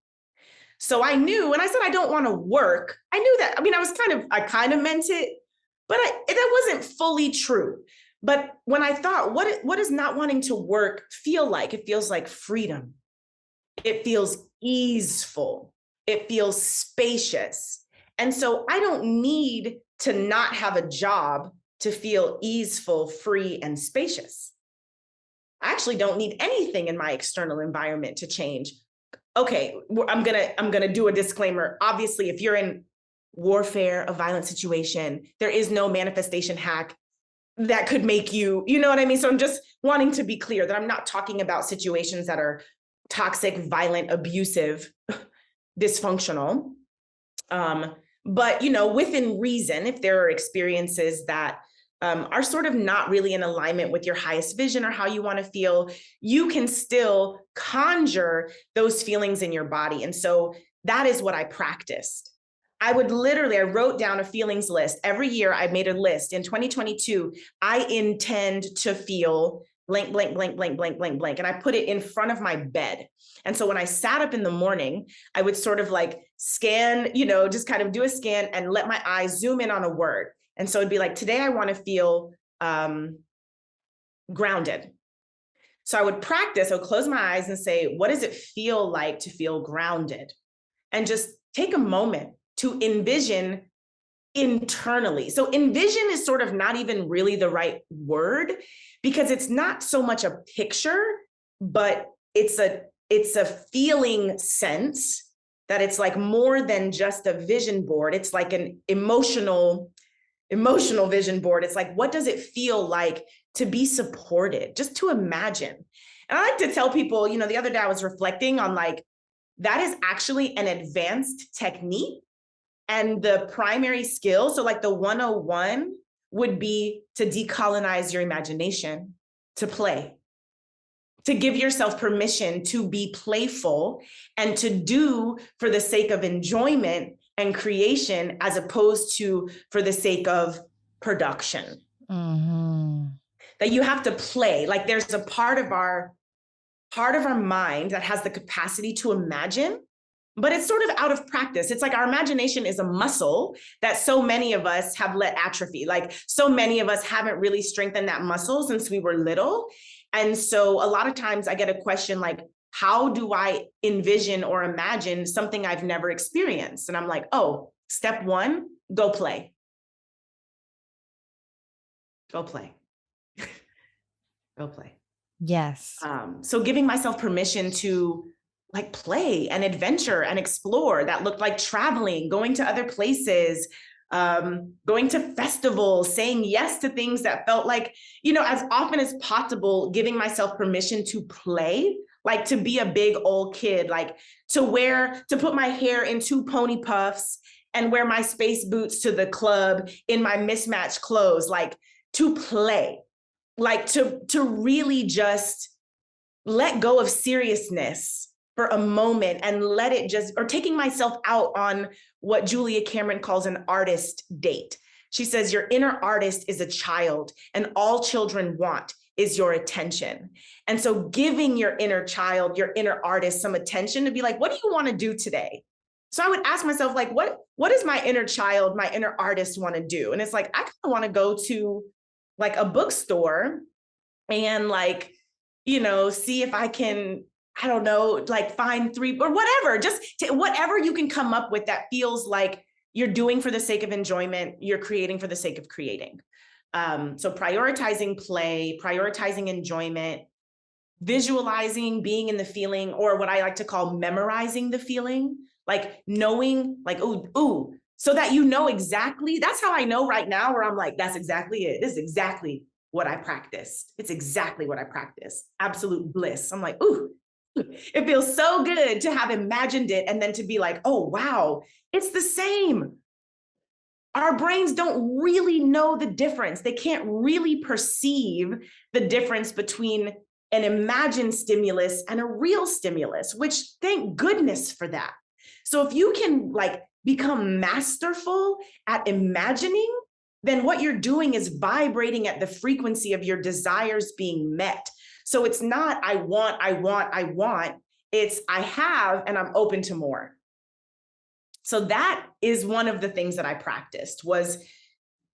So I knew when I said I don't want to work, I knew that. I mean, I kind of meant it, but that wasn't fully true. But when I thought, what does not wanting to work feel like? It feels like freedom. It feels easeful. It feels spacious. And so I don't need to not have a job to feel easeful, free, and spacious. I actually don't need anything in my external environment to change. Okay, I'm gonna do a disclaimer. Obviously, if you're in warfare, a violent situation, there is no manifestation hack that could make you, you know what I mean? So I'm just wanting to be clear that I'm not talking about situations that are toxic, violent, abusive, dysfunctional. But within reason, if there are experiences that are sort of not really in alignment with your highest vision or how you want to feel, you can still conjure those feelings in your body. And so that is what I practiced. I wrote down a feelings list. Every year I made a list. In 2022, I intend to feel blank, blank, blank, blank, blank, blank, blank. And I put it in front of my bed. And so when I sat up in the morning, I would sort of like scan, just kind of do a scan and let my eyes zoom in on a word. And so it'd be like, today I want to feel grounded. So I would close my eyes and say, what does it feel like to feel grounded? And just take a moment to envision internally. So envision is sort of not even really the right word because it's not so much a picture, but it's a feeling sense that it's like more than just a vision board. It's like an emotional vision board. It's like, what does it feel like to be supported? Just to imagine. And I like to tell people, the other day I was reflecting on like, that is actually an advanced technique. And the primary skill, so like the 101 would be to decolonize your imagination, to play, to give yourself permission to be playful and to do for the sake of enjoyment and creation as opposed to for the sake of production. Mm-hmm. That you have to play. Like there's a part of our mind that has the capacity to imagine, but it's sort of out of practice. It's like our imagination is a muscle that so many of us have let atrophy. Like so many of us haven't really strengthened that muscle since we were little. And so a lot of times I get a question like, how do I envision or imagine something I've never experienced? And I'm like, oh, step one, go play. Go play. Go play. Yes. So giving myself permission to like play and adventure and explore, that looked like traveling, going to other places, going to festivals, saying yes to things that felt like, as often as possible, giving myself permission to play, like to be a big old kid, like to put my hair in 2 pony puffs and wear my space boots to the club in my mismatched clothes, like to play, like to really just let go of seriousness for a moment and let it just, or taking myself out on what Julia Cameron calls an artist date. She says, your inner artist is a child and all children want is your attention. And so giving your inner child, your inner artist some attention to be like, what do you want to do today? So I would ask myself, like, what does my inner child, my inner artist want to do? And it's like, I kind of want to go to like a bookstore and like, see if I can, I don't know, like find 3 or whatever, just whatever you can come up with that feels like you're doing for the sake of enjoyment, you're creating for the sake of creating. So prioritizing play, prioritizing enjoyment, visualizing, being in the feeling, or what I like to call memorizing the feeling, like knowing, like, ooh, so that exactly, that's how I know right now where I'm like, that's exactly it. This is exactly what I practiced. It's exactly what I practiced. Absolute bliss. I'm like, ooh, it feels so good to have imagined it and then to be like, oh, wow, it's the same. our brains don't really know the difference. They can't really perceive the difference between an imagined stimulus and a real stimulus, which thank goodness for that. So if you can like become masterful at imagining, then what you're doing is vibrating at the frequency of your desires being met. So it's not I want. It's I have and I'm open to more. So that is one of the things that I practiced, was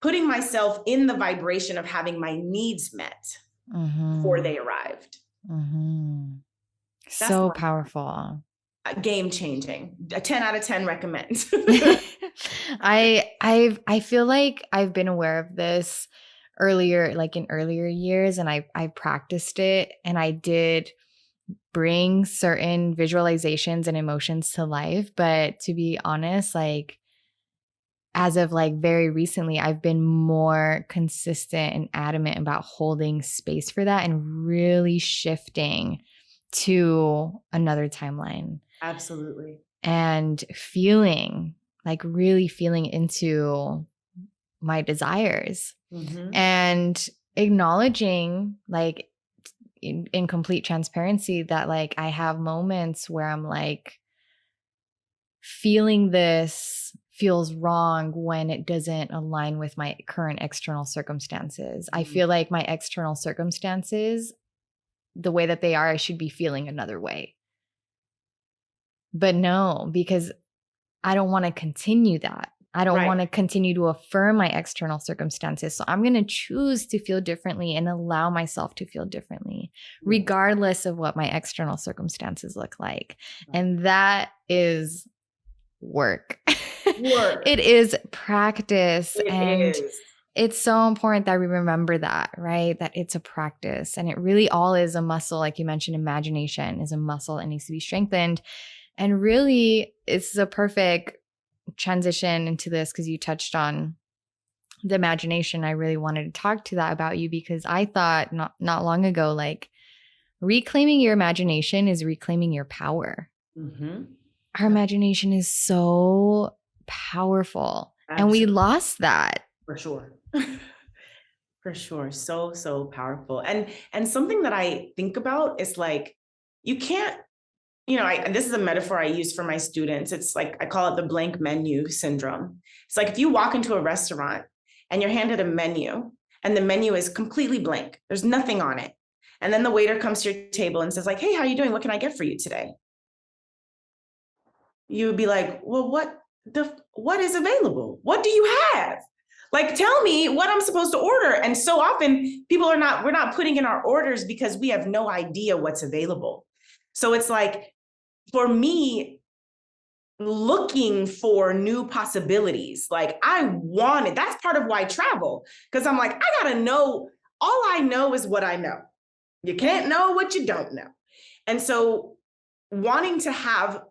putting myself in the vibration of having my needs met before they arrived. So powerful. Game changing. A 10 out of 10 recommend. I feel like I've been aware of this earlier, like in earlier years, and I practiced it, and I did bring certain visualizations and emotions to life. But to be honest, like as of like very recently, I've been more consistent and adamant about holding space for that and really shifting to another timeline. Absolutely. And feeling, like really feeling into my desires and acknowledging, like in complete transparency, that like I have moments where I'm like, feeling this feels wrong when it doesn't align with my current external circumstances. I feel like my external circumstances, the way that they are, I should be feeling another way. But no, because I don't want to continue that. I don't want to continue to affirm my external circumstances. So I'm going to choose to feel differently and allow myself to feel differently, regardless of what my external circumstances look like. And that is work. It is practice. It's so important that we remember that, right? That it's a practice, and it really all is a muscle. Like you mentioned, imagination is a muscle and needs to be strengthened. And really, it's a perfect transition into this because you touched on the imagination. I really wanted to talk to that about you, because I thought not long ago, like reclaiming your imagination is reclaiming your power. Our imagination is so powerful. Absolutely. And we lost that. For sure. For sure. So powerful. And something that I think about is like, you can't, this is a metaphor I use for my students. It's like, I call it the blank menu syndrome. It's like if you walk into a restaurant and you're handed a menu and the menu is completely blank, there's nothing on it. And then the waiter comes to your table and says like, hey, how are you doing? What can I get for you today? You would be like, well, what is available? What do you have? Like, tell me what I'm supposed to order. And so often we're not putting in our orders because we have no idea what's available. So it's like, for me, looking for new possibilities, like that's part of why I travel. Because I'm like, I gotta know, all I know is what I know. You can't know what you don't know. And so wanting to have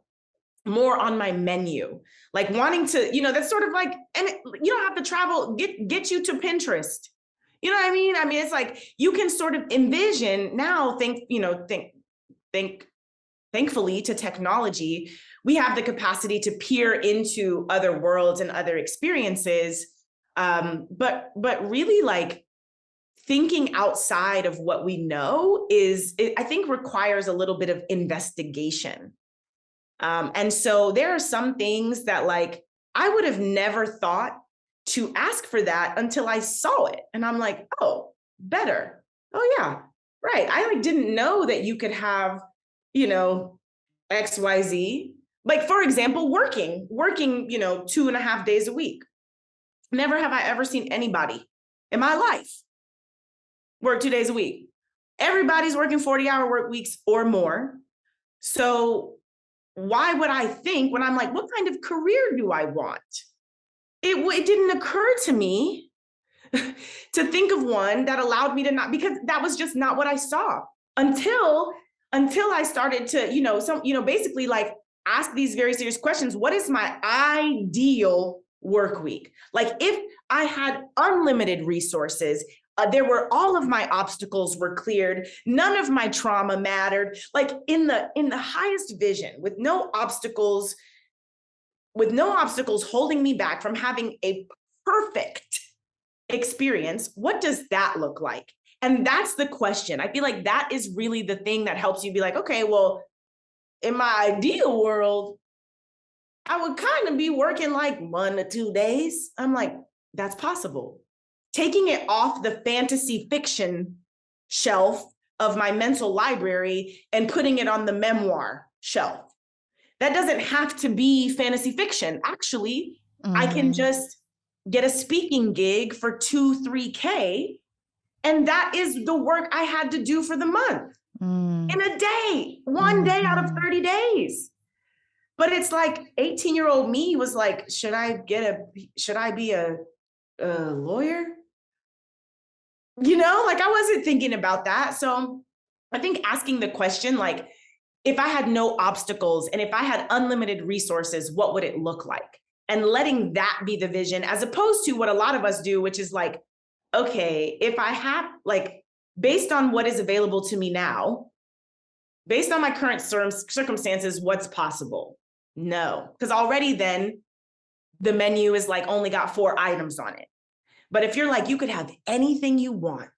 more on my menu, like wanting to, that's sort of like, and you don't have to travel, get you to Pinterest. You know what I mean? I mean, it's like, you can sort of envision now, thankfully to technology, we have the capacity to peer into other worlds and other experiences. But really like thinking outside of what we know I think requires a little bit of investigation. And so there are some things that like, I would have never thought to ask for that until I saw it. And I'm like, oh, better. Oh yeah, right. I like didn't know that you could have, XYZ. Like, for example, working, 2.5 days a week. Never have I ever seen anybody in my life work 2 days a week. Everybody's working 40-hour work weeks or more. So why would I think, when I'm like, what kind of career do I want? It didn't occur to me to think of one that allowed me to not, because that was just not what I saw until I started to, basically like ask these very serious questions. What is my ideal work week? Like if I had unlimited resources, all of my obstacles were cleared. None of my trauma mattered. Like in the highest vision, with no obstacles holding me back from having a perfect experience, what does that look like? And that's the question. I feel like that is really the thing that helps you be like, okay, well, in my ideal world, I would kind of be working like 1 to 2 days. I'm like, that's possible. Taking it off the fantasy fiction shelf of my mental library and putting it on the memoir shelf. That doesn't have to be fantasy fiction. Actually, I can just get a speaking gig for 2-3K. And that is the work I had to do for the month in a day, 1 day out of 30 days. But it's like 18-year-old me was like, should I be a lawyer? You know, like I wasn't thinking about that. So I think asking the question, like, if I had no obstacles and if I had unlimited resources, what would it look like? And letting that be the vision, as opposed to what a lot of us do, which is like, okay, if I have, like, based on what is available to me now, based on my current circumstances, what's possible? No, because already then the menu is like only got 4 items on it. But if you're like, you could have anything you want,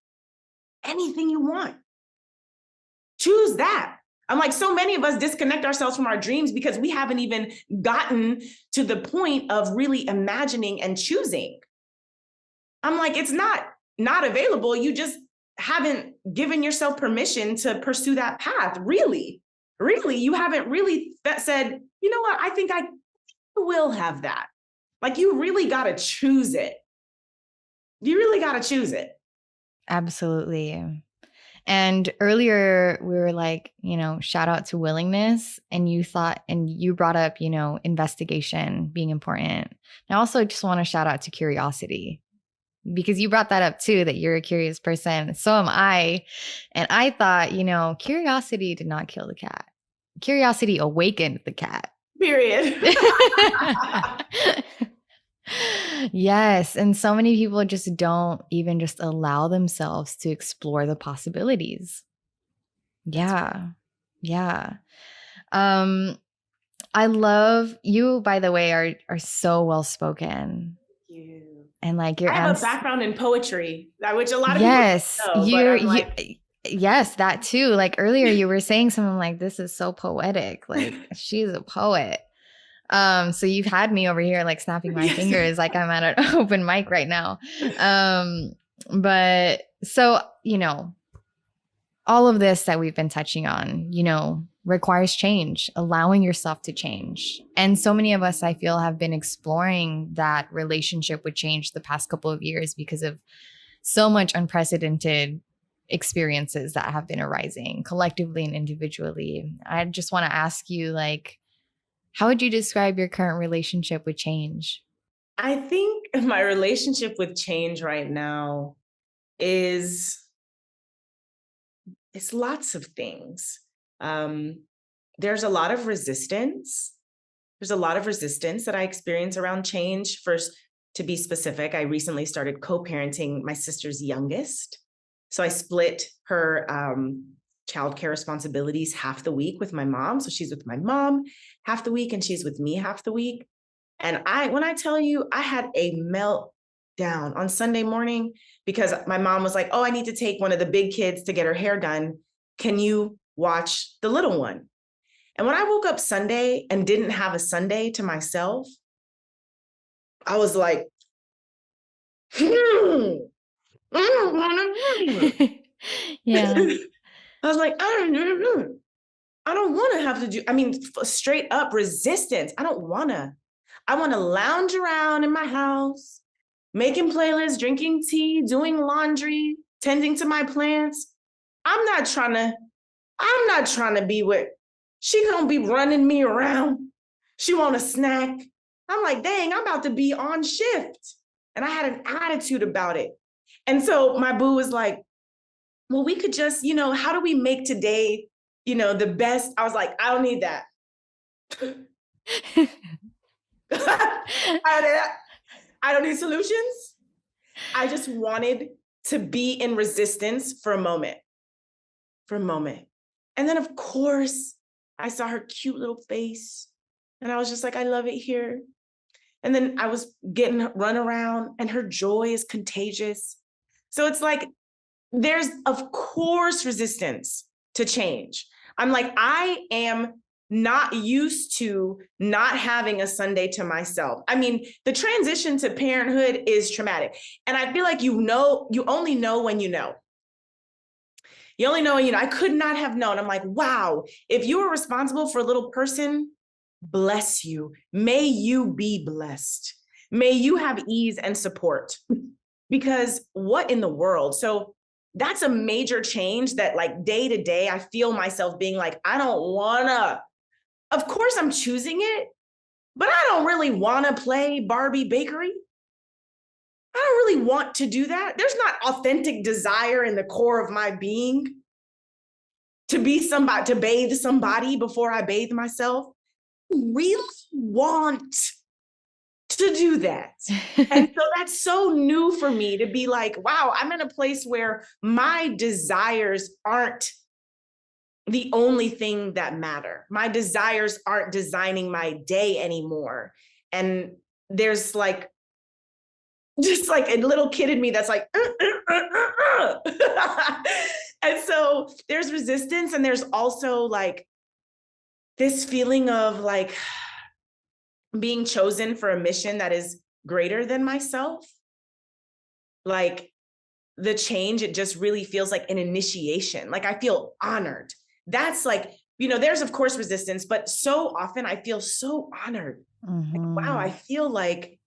choose that. I'm like, so many of us disconnect ourselves from our dreams because we haven't even gotten to the point of really imagining and choosing. I'm like, it's not available. You just haven't given yourself permission to pursue that path. Really, you haven't really said, you know what? I think I will have that. Like, you really got to choose it. You really got to choose it. Absolutely. And earlier we were like, shout out to willingness. And you brought up, investigation being important. I also just want to shout out to curiosity, because you brought that up too, that you're a curious person. So am I. And I thought, curiosity did not kill the cat. Curiosity awakened the cat. Period. Yes. And so many people just don't even just allow themselves to explore the possibilities. Yeah. Yeah. I love you, by the way, are so well spoken. Thank you. And like I have a background in poetry, which a lot of yes, people don't know, but I'm like, yes, that too. Like earlier you were saying something like, this is so poetic. Like she's a poet. So you've had me over here like snapping my fingers like I'm at an open mic right now. But so, all of this that we've been touching on, requires change, allowing yourself to change. And so many of us, I feel, have been exploring that relationship with change the past couple of years because of so much unprecedented experiences that have been arising collectively and individually. I just want to ask you, like, how would you describe your current relationship with change? I think my relationship with change right now is, it's lots of things. There's a lot of resistance. There's a lot of resistance that I experience around change. First, to be specific, I recently started co-parenting my sister's youngest. So I split her childcare responsibilities half the week with my mom. So she's with my mom half the week and she's with me half the week. And when I tell you, I had a meltdown on Sunday morning because my mom was like, oh, I need to take one of the big kids to get her hair done. Can you watch the little one? And when I woke up Sunday and didn't have a Sunday to myself, I was like, I don't want to. Yeah. I was like, I don't want to have to do, straight up resistance. I don't want to. I want to lounge around in my house, making playlists, drinking tea, doing laundry, tending to my plants. I'm not trying to be with, she gonna be running me around. She want a snack. I'm like, dang, I'm about to be on shift. And I had an attitude about it. And so my boo was like, well, we could just, how do we make today, the best? I was like, I don't need that. I don't need solutions. I just wanted to be in resistance for a moment. And then, of course, I saw her cute little face and I was just like, I love it here. And then I was getting run around, and her joy is contagious. So it's like, there's of course resistance to change. I'm like, I am not used to not having a Sunday to myself. I mean, the transition to parenthood is traumatic. And I feel like, you only know when you know. You only know when you know. I could not have known. I'm like, wow, if you are responsible for a little person, bless you. May you be blessed. May you have ease and support. Because what in the world? So that's a major change that, like, day to day, I feel myself being like, I don't wanna. Of course I'm choosing it, but I don't really wanna play Barbie Bakery. I don't really want to do that. There's not authentic desire in the core of my being to be somebody, to bathe somebody before I bathe myself. I really want to do that. And so that's so new for me to be like, wow, I'm in a place where my desires aren't the only thing that matter. My desires aren't designing my day anymore. And there's like, just like a little kid in me that's like, and so there's resistance. And there's also like this feeling of like being chosen for a mission that is greater than myself. Like, the change, it just really feels like an initiation. Like, I feel honored. That's like, there's of course resistance, but so often I feel so honored. Like, wow, I feel like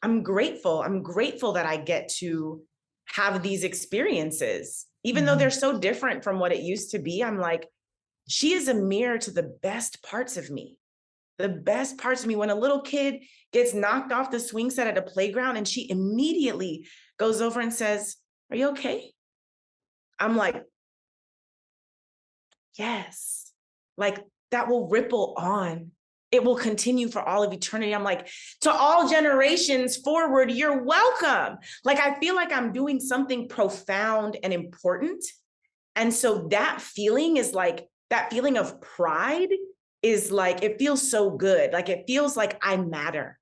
I'm grateful. I'm grateful that I get to have these experiences, even though they're so different from what it used to be. I'm like, she is a mirror to the best parts of me. The best parts of me. When a little kid gets knocked off the swing set at a playground and she immediately goes over and says, "Are you okay?" I'm like, yes. Like, that will ripple on. It will continue for all of eternity. I'm like, to all generations forward, you're welcome. Like, I feel like I'm doing something profound and important. And so that feeling is like, that feeling of pride is like, it feels so good. Like, it feels like I matter.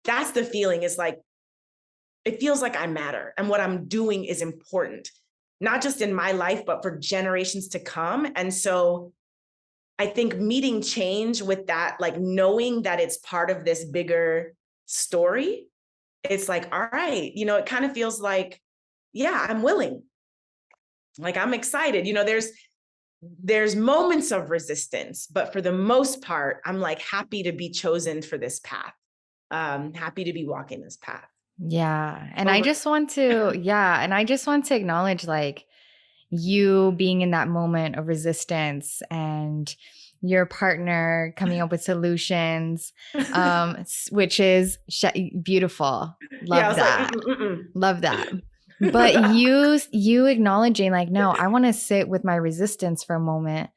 That's the feeling, is like, it feels like I matter. And what I'm doing is important, not just in my life, but for generations to come. And so I think meeting change with that, like knowing that it's part of this bigger story, it's like, all right, it kind of feels like, yeah, I'm willing. Like, I'm excited. There's moments of resistance, but for the most part, I'm like happy to be chosen for this path. Happy to be walking this path. Yeah. And I just want to, acknowledge like you being in that moment of resistance and your partner coming up with solutions, which is beautiful. Love that. Like, Love that. But you acknowledging like, no, I want to sit with my resistance for a moment.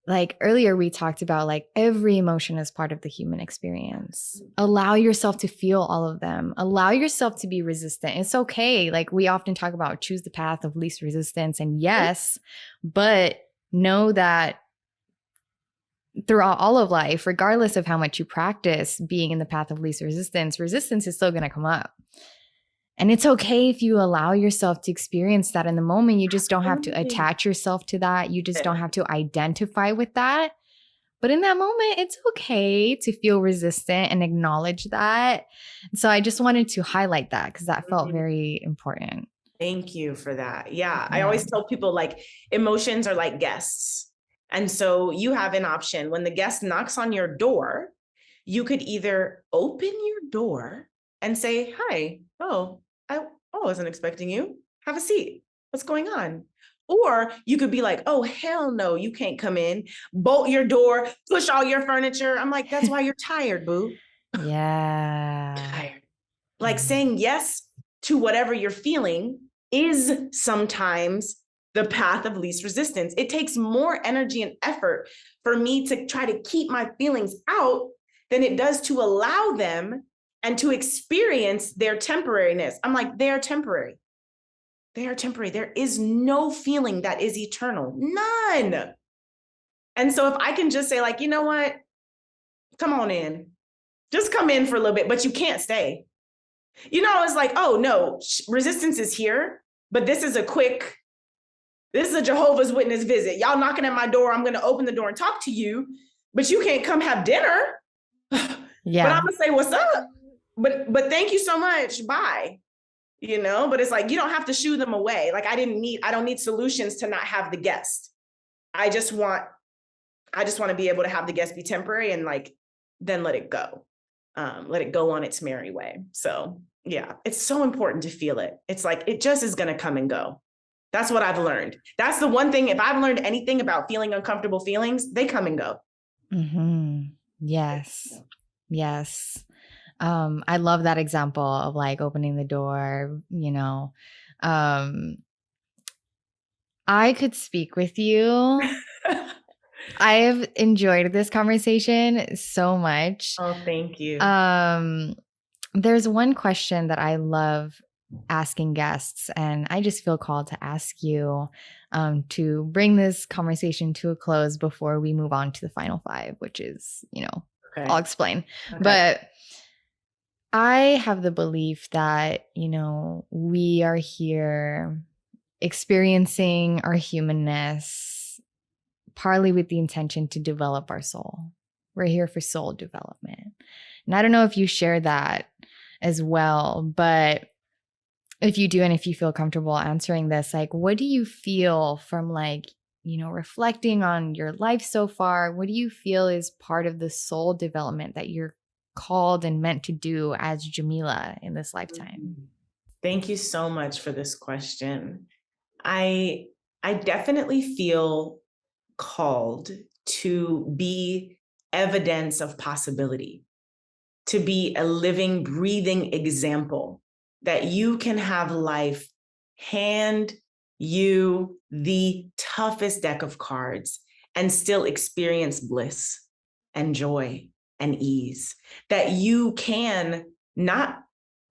Like earlier we talked about like every emotion is part of the human experience. Allow yourself to feel all of them. Allow yourself to be resistant. It's okay. Like we often talk about choose the path of least resistance, and yes, but know that throughout all of life, regardless of how much you practice being in the path of least resistance, resistance is still going to come up. And it's okay if you allow yourself to experience that in the moment. You just don't have to attach yourself to that. You just don't have to identify with that. But in that moment, it's okay to feel resistant and acknowledge that. So I just wanted to highlight that because that felt very important. Thank you for that. Yeah. I always tell people like emotions are like guests. And so you have an option. When the guest knocks on your door, you could either open your door and say, "Hi, I wasn't expecting you. Have a seat. What's going on?" Or you could be like, "Oh, hell no, you can't come in." Bolt your door, push all your furniture. I'm like, that's why you're tired, boo. Yeah. Tired. Like saying yes to whatever you're feeling is sometimes the path of least resistance. It takes more energy and effort for me to try to keep my feelings out than it does to allow them and to experience their temporariness. I'm like, they are temporary. They are temporary. There is no feeling that is eternal. None. And so if I can just say like, you know what? Come on in. Just come in for a little bit, but you can't stay. It's like, oh no, resistance is here, but this is a Jehovah's Witness visit. Y'all knocking at my door. I'm going to open the door and talk to you, but you can't come have dinner. Yeah. But I'm going to say, what's up? But thank you so much. Bye. But it's like, you don't have to shoo them away. Like I don't need solutions to not have the guest. I just want to be able to have the guest be temporary and like, then let it go on its merry way. So yeah, it's so important to feel it. It's like, it just is going to come and go. That's what I've learned. That's the one thing, if I've learned anything about feeling uncomfortable feelings, they come and go. Mm-hmm. Yes. Yes. I love that example of like opening the door, I could speak with you. I've enjoyed this conversation so much. Oh, thank you. There's one question that I love asking guests, and I just feel called to ask you to bring this conversation to a close before we move on to the final 5, which is, Okay. I'll explain. Okay. But I have the belief that, we are here experiencing our humanness partly with the intention to develop our soul. We're here for soul development. And I don't know if you share that as well, but if you do, and if you feel comfortable answering this, like, what do you feel from like, reflecting on your life so far? What do you feel is part of the soul development that you're called and meant to do as Jamila in this lifetime? Thank you so much for this question. I definitely feel called to be evidence of possibility, to be a living, breathing example that you can have life hand you the toughest deck of cards and still experience bliss and joy and ease, that you can not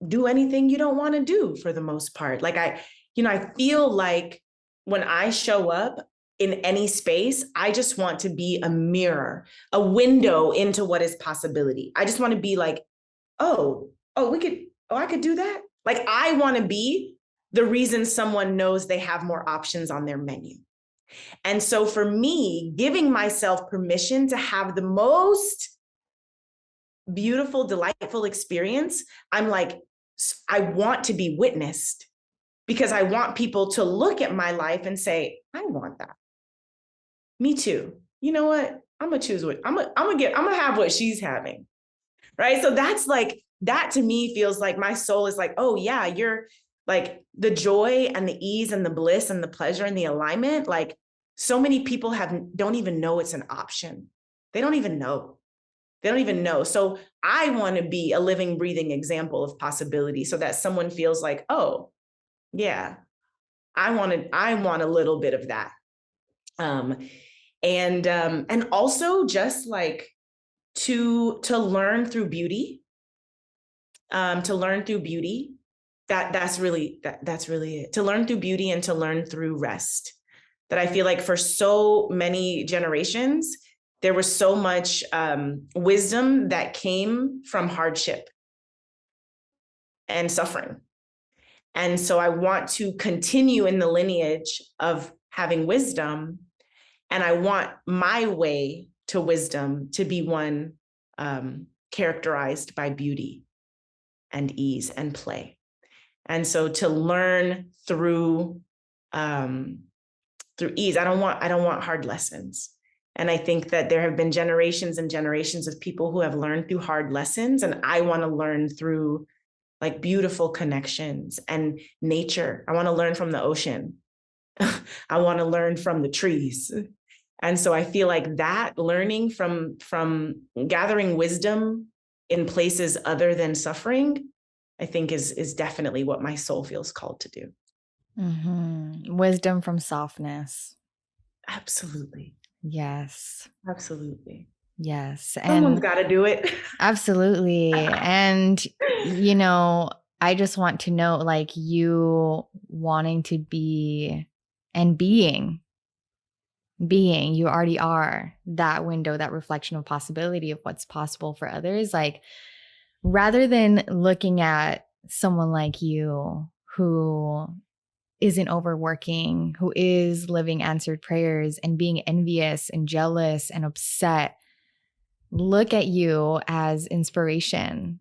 do anything you don't want to do for the most part. Like I feel like when I show up in any space, I just want to be a mirror, a window into what is possibility. I just want to be like, I could do that. Like I want to be the reason someone knows they have more options on their menu. And so for me, giving myself permission to have the most beautiful, delightful experience, I'm like, I want to be witnessed because I want people to look at my life and say, I want that. Me too. You know what? I'm gonna choose what I'm gonna have what she's having. Right. So that's like, that to me feels like my soul is like, oh yeah, you're like the joy and the ease and the bliss and the pleasure and the alignment. Like so many people don't even know it's an option. They don't even know. So I want to be a living, breathing example of possibility so that someone feels like, oh yeah, I want a little bit of that. And also just like to learn through beauty, that's really it. To learn through beauty and to learn through rest. That I feel like for so many generations, there was so much wisdom that came from hardship and suffering. And so I want to continue in the lineage of having wisdom. And I want my way to wisdom to be one characterized by beauty and ease and play. And so to learn through ease, I don't want hard lessons. And I think that there have been generations and generations of people who have learned through hard lessons. And I want to learn through like beautiful connections and nature. I want to learn from the ocean. I want to learn from the trees. And so I feel like that learning from gathering wisdom in places other than suffering, I think is definitely what my soul feels called to do. Mm-hmm. Wisdom from softness. Absolutely. Yes. Absolutely. Yes. Someone's got to do it. Absolutely. And, I just want to know, like, you wanting to be and being, you already are that window, that reflection of possibility of what's possible for others. Like, rather than looking at someone like you who isn't overworking, who is living answered prayers and being envious and jealous and upset, look at you as inspiration.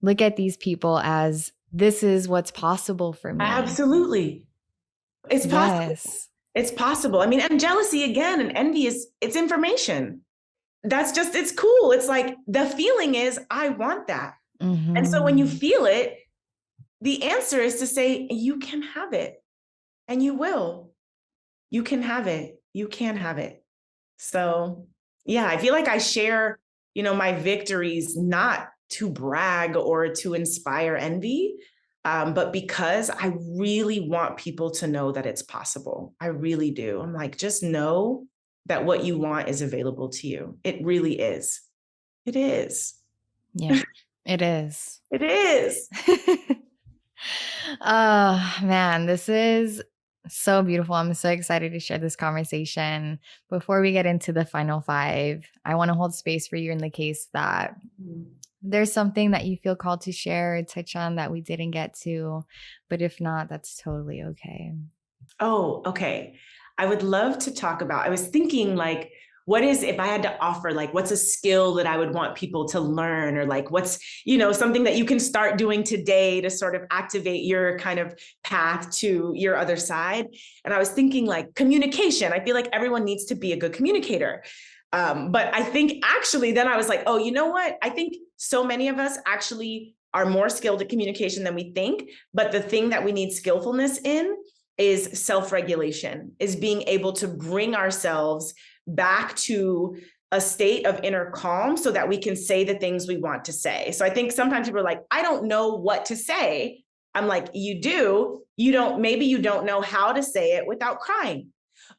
Look at these people as this is what's possible for me. Absolutely. It's possible. Yes. It's possible. I mean, and jealousy again and envy it's information. That's just, it's cool. It's like the feeling is, I want that. Mm-hmm. And so when you feel it, the answer is to say, you can have it and you will. You can have it. You can have it. So yeah, I feel like I share, my victories, not to brag or to inspire envy, but because I really want people to know that it's possible. I really do. I'm like, just know that what you want is available to you. It really is. It is. Yeah, it is. It is. Oh, man, this is so beautiful. I'm so excited to share this conversation. Before we get into the final 5, I want to hold space for you in the case that there's something that you feel called to share or touch on that we didn't get to. But if not, that's totally okay. Oh, okay. I would love to talk about, I was thinking like, what is, if I had to offer, like, what's a skill that I would want people to learn, or like, what's, something that you can start doing today to sort of activate your kind of path to your other side. And I was thinking like communication. I feel like everyone needs to be a good communicator. But I think actually then I was like, oh, you know what? I think so many of us actually are more skilled at communication than we think. But the thing that we need skillfulness in is self-regulation, is being able to bring ourselves back to a state of inner calm so that we can say the things we want to say. So I think sometimes people are like, I don't know what to say. I'm like, you do. Maybe you don't know how to say it without crying.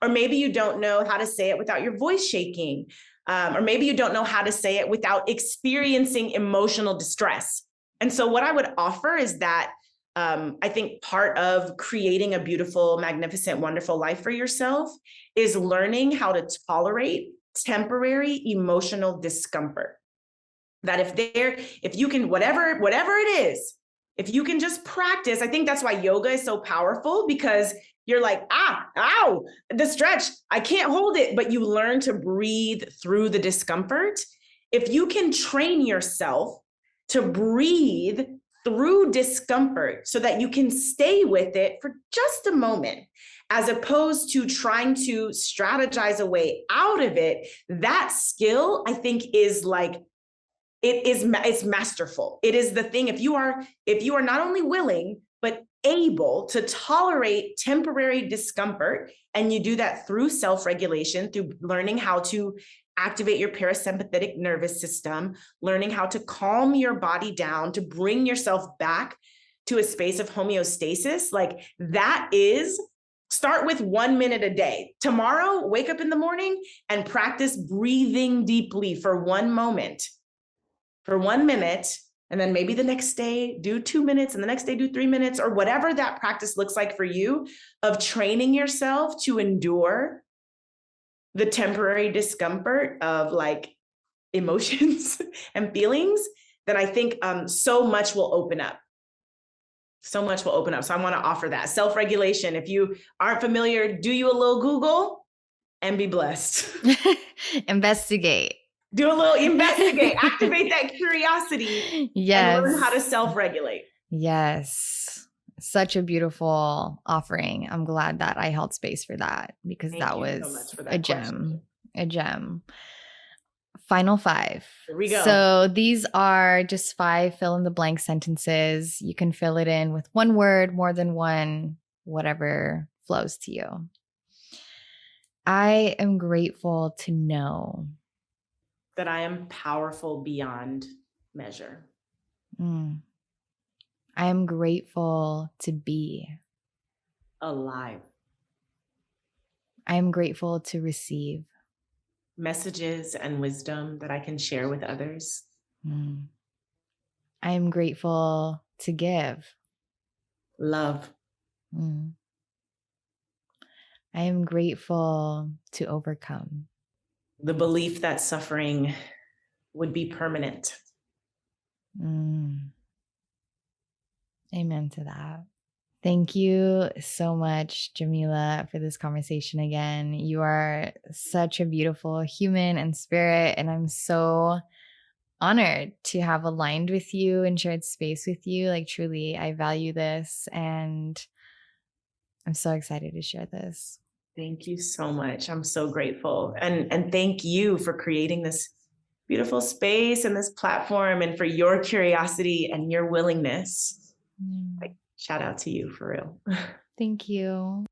Or maybe you don't know how to say it without your voice shaking. Or maybe you don't know how to say it without experiencing emotional distress. And so what I would offer is that I think part of creating a beautiful, magnificent, wonderful life for yourself is learning how to tolerate temporary emotional discomfort. That if you can, whatever it is, if you can just practice, I think that's why yoga is so powerful, because you're like, ow, the stretch, I can't hold it, but you learn to breathe through the discomfort. If you can train yourself to breathe through discomfort so that you can stay with it for just a moment, as opposed to trying to strategize a way out of it, that skill, I think, is like, it's masterful. It is the thing. If you are not only willing, but able to tolerate temporary discomfort, and you do that through self-regulation, through learning how to activate your parasympathetic nervous system, learning how to calm your body down, to bring yourself back to a space of homeostasis, like that is, start with 1 minute a day. Tomorrow, wake up in the morning and practice breathing deeply for 1 moment. For 1 minute, and then maybe the next day do 2 minutes, and the next day do 3 minutes, or whatever that practice looks like for you, of training yourself to endure the temporary discomfort of like emotions and feelings, then I think so much will open up. So much will open up. So I want to offer that self-regulation. If you aren't familiar, do you a little Google and be blessed. Investigate. Do a little investigate, activate that curiosity, Yes. and learn how to self-regulate. Yes. Such a beautiful offering. I'm glad that I held space for that, because Thank that you was so much for that a question. gem. A gem. Final 5. Here we go. So these are just 5 fill in the blank sentences. You can fill it in with one word, more than one, whatever flows to you. I am grateful to know that I am powerful beyond measure. I am grateful to be alive. I am grateful to receive messages and wisdom that I can share with others. I am grateful to give love. I am grateful to overcome the belief that suffering would be permanent. Mm. Amen to that. Thank you so much, Jamila, for this conversation again. You are such a beautiful human and spirit, and I'm so honored to have aligned with you and shared space with you. Like, truly, I value this, and I'm so excited to share this. Thank you so much. I'm so grateful. And thank you for creating this beautiful space and this platform and for your curiosity and your willingness. Mm. Like, shout out to you for real. Thank you.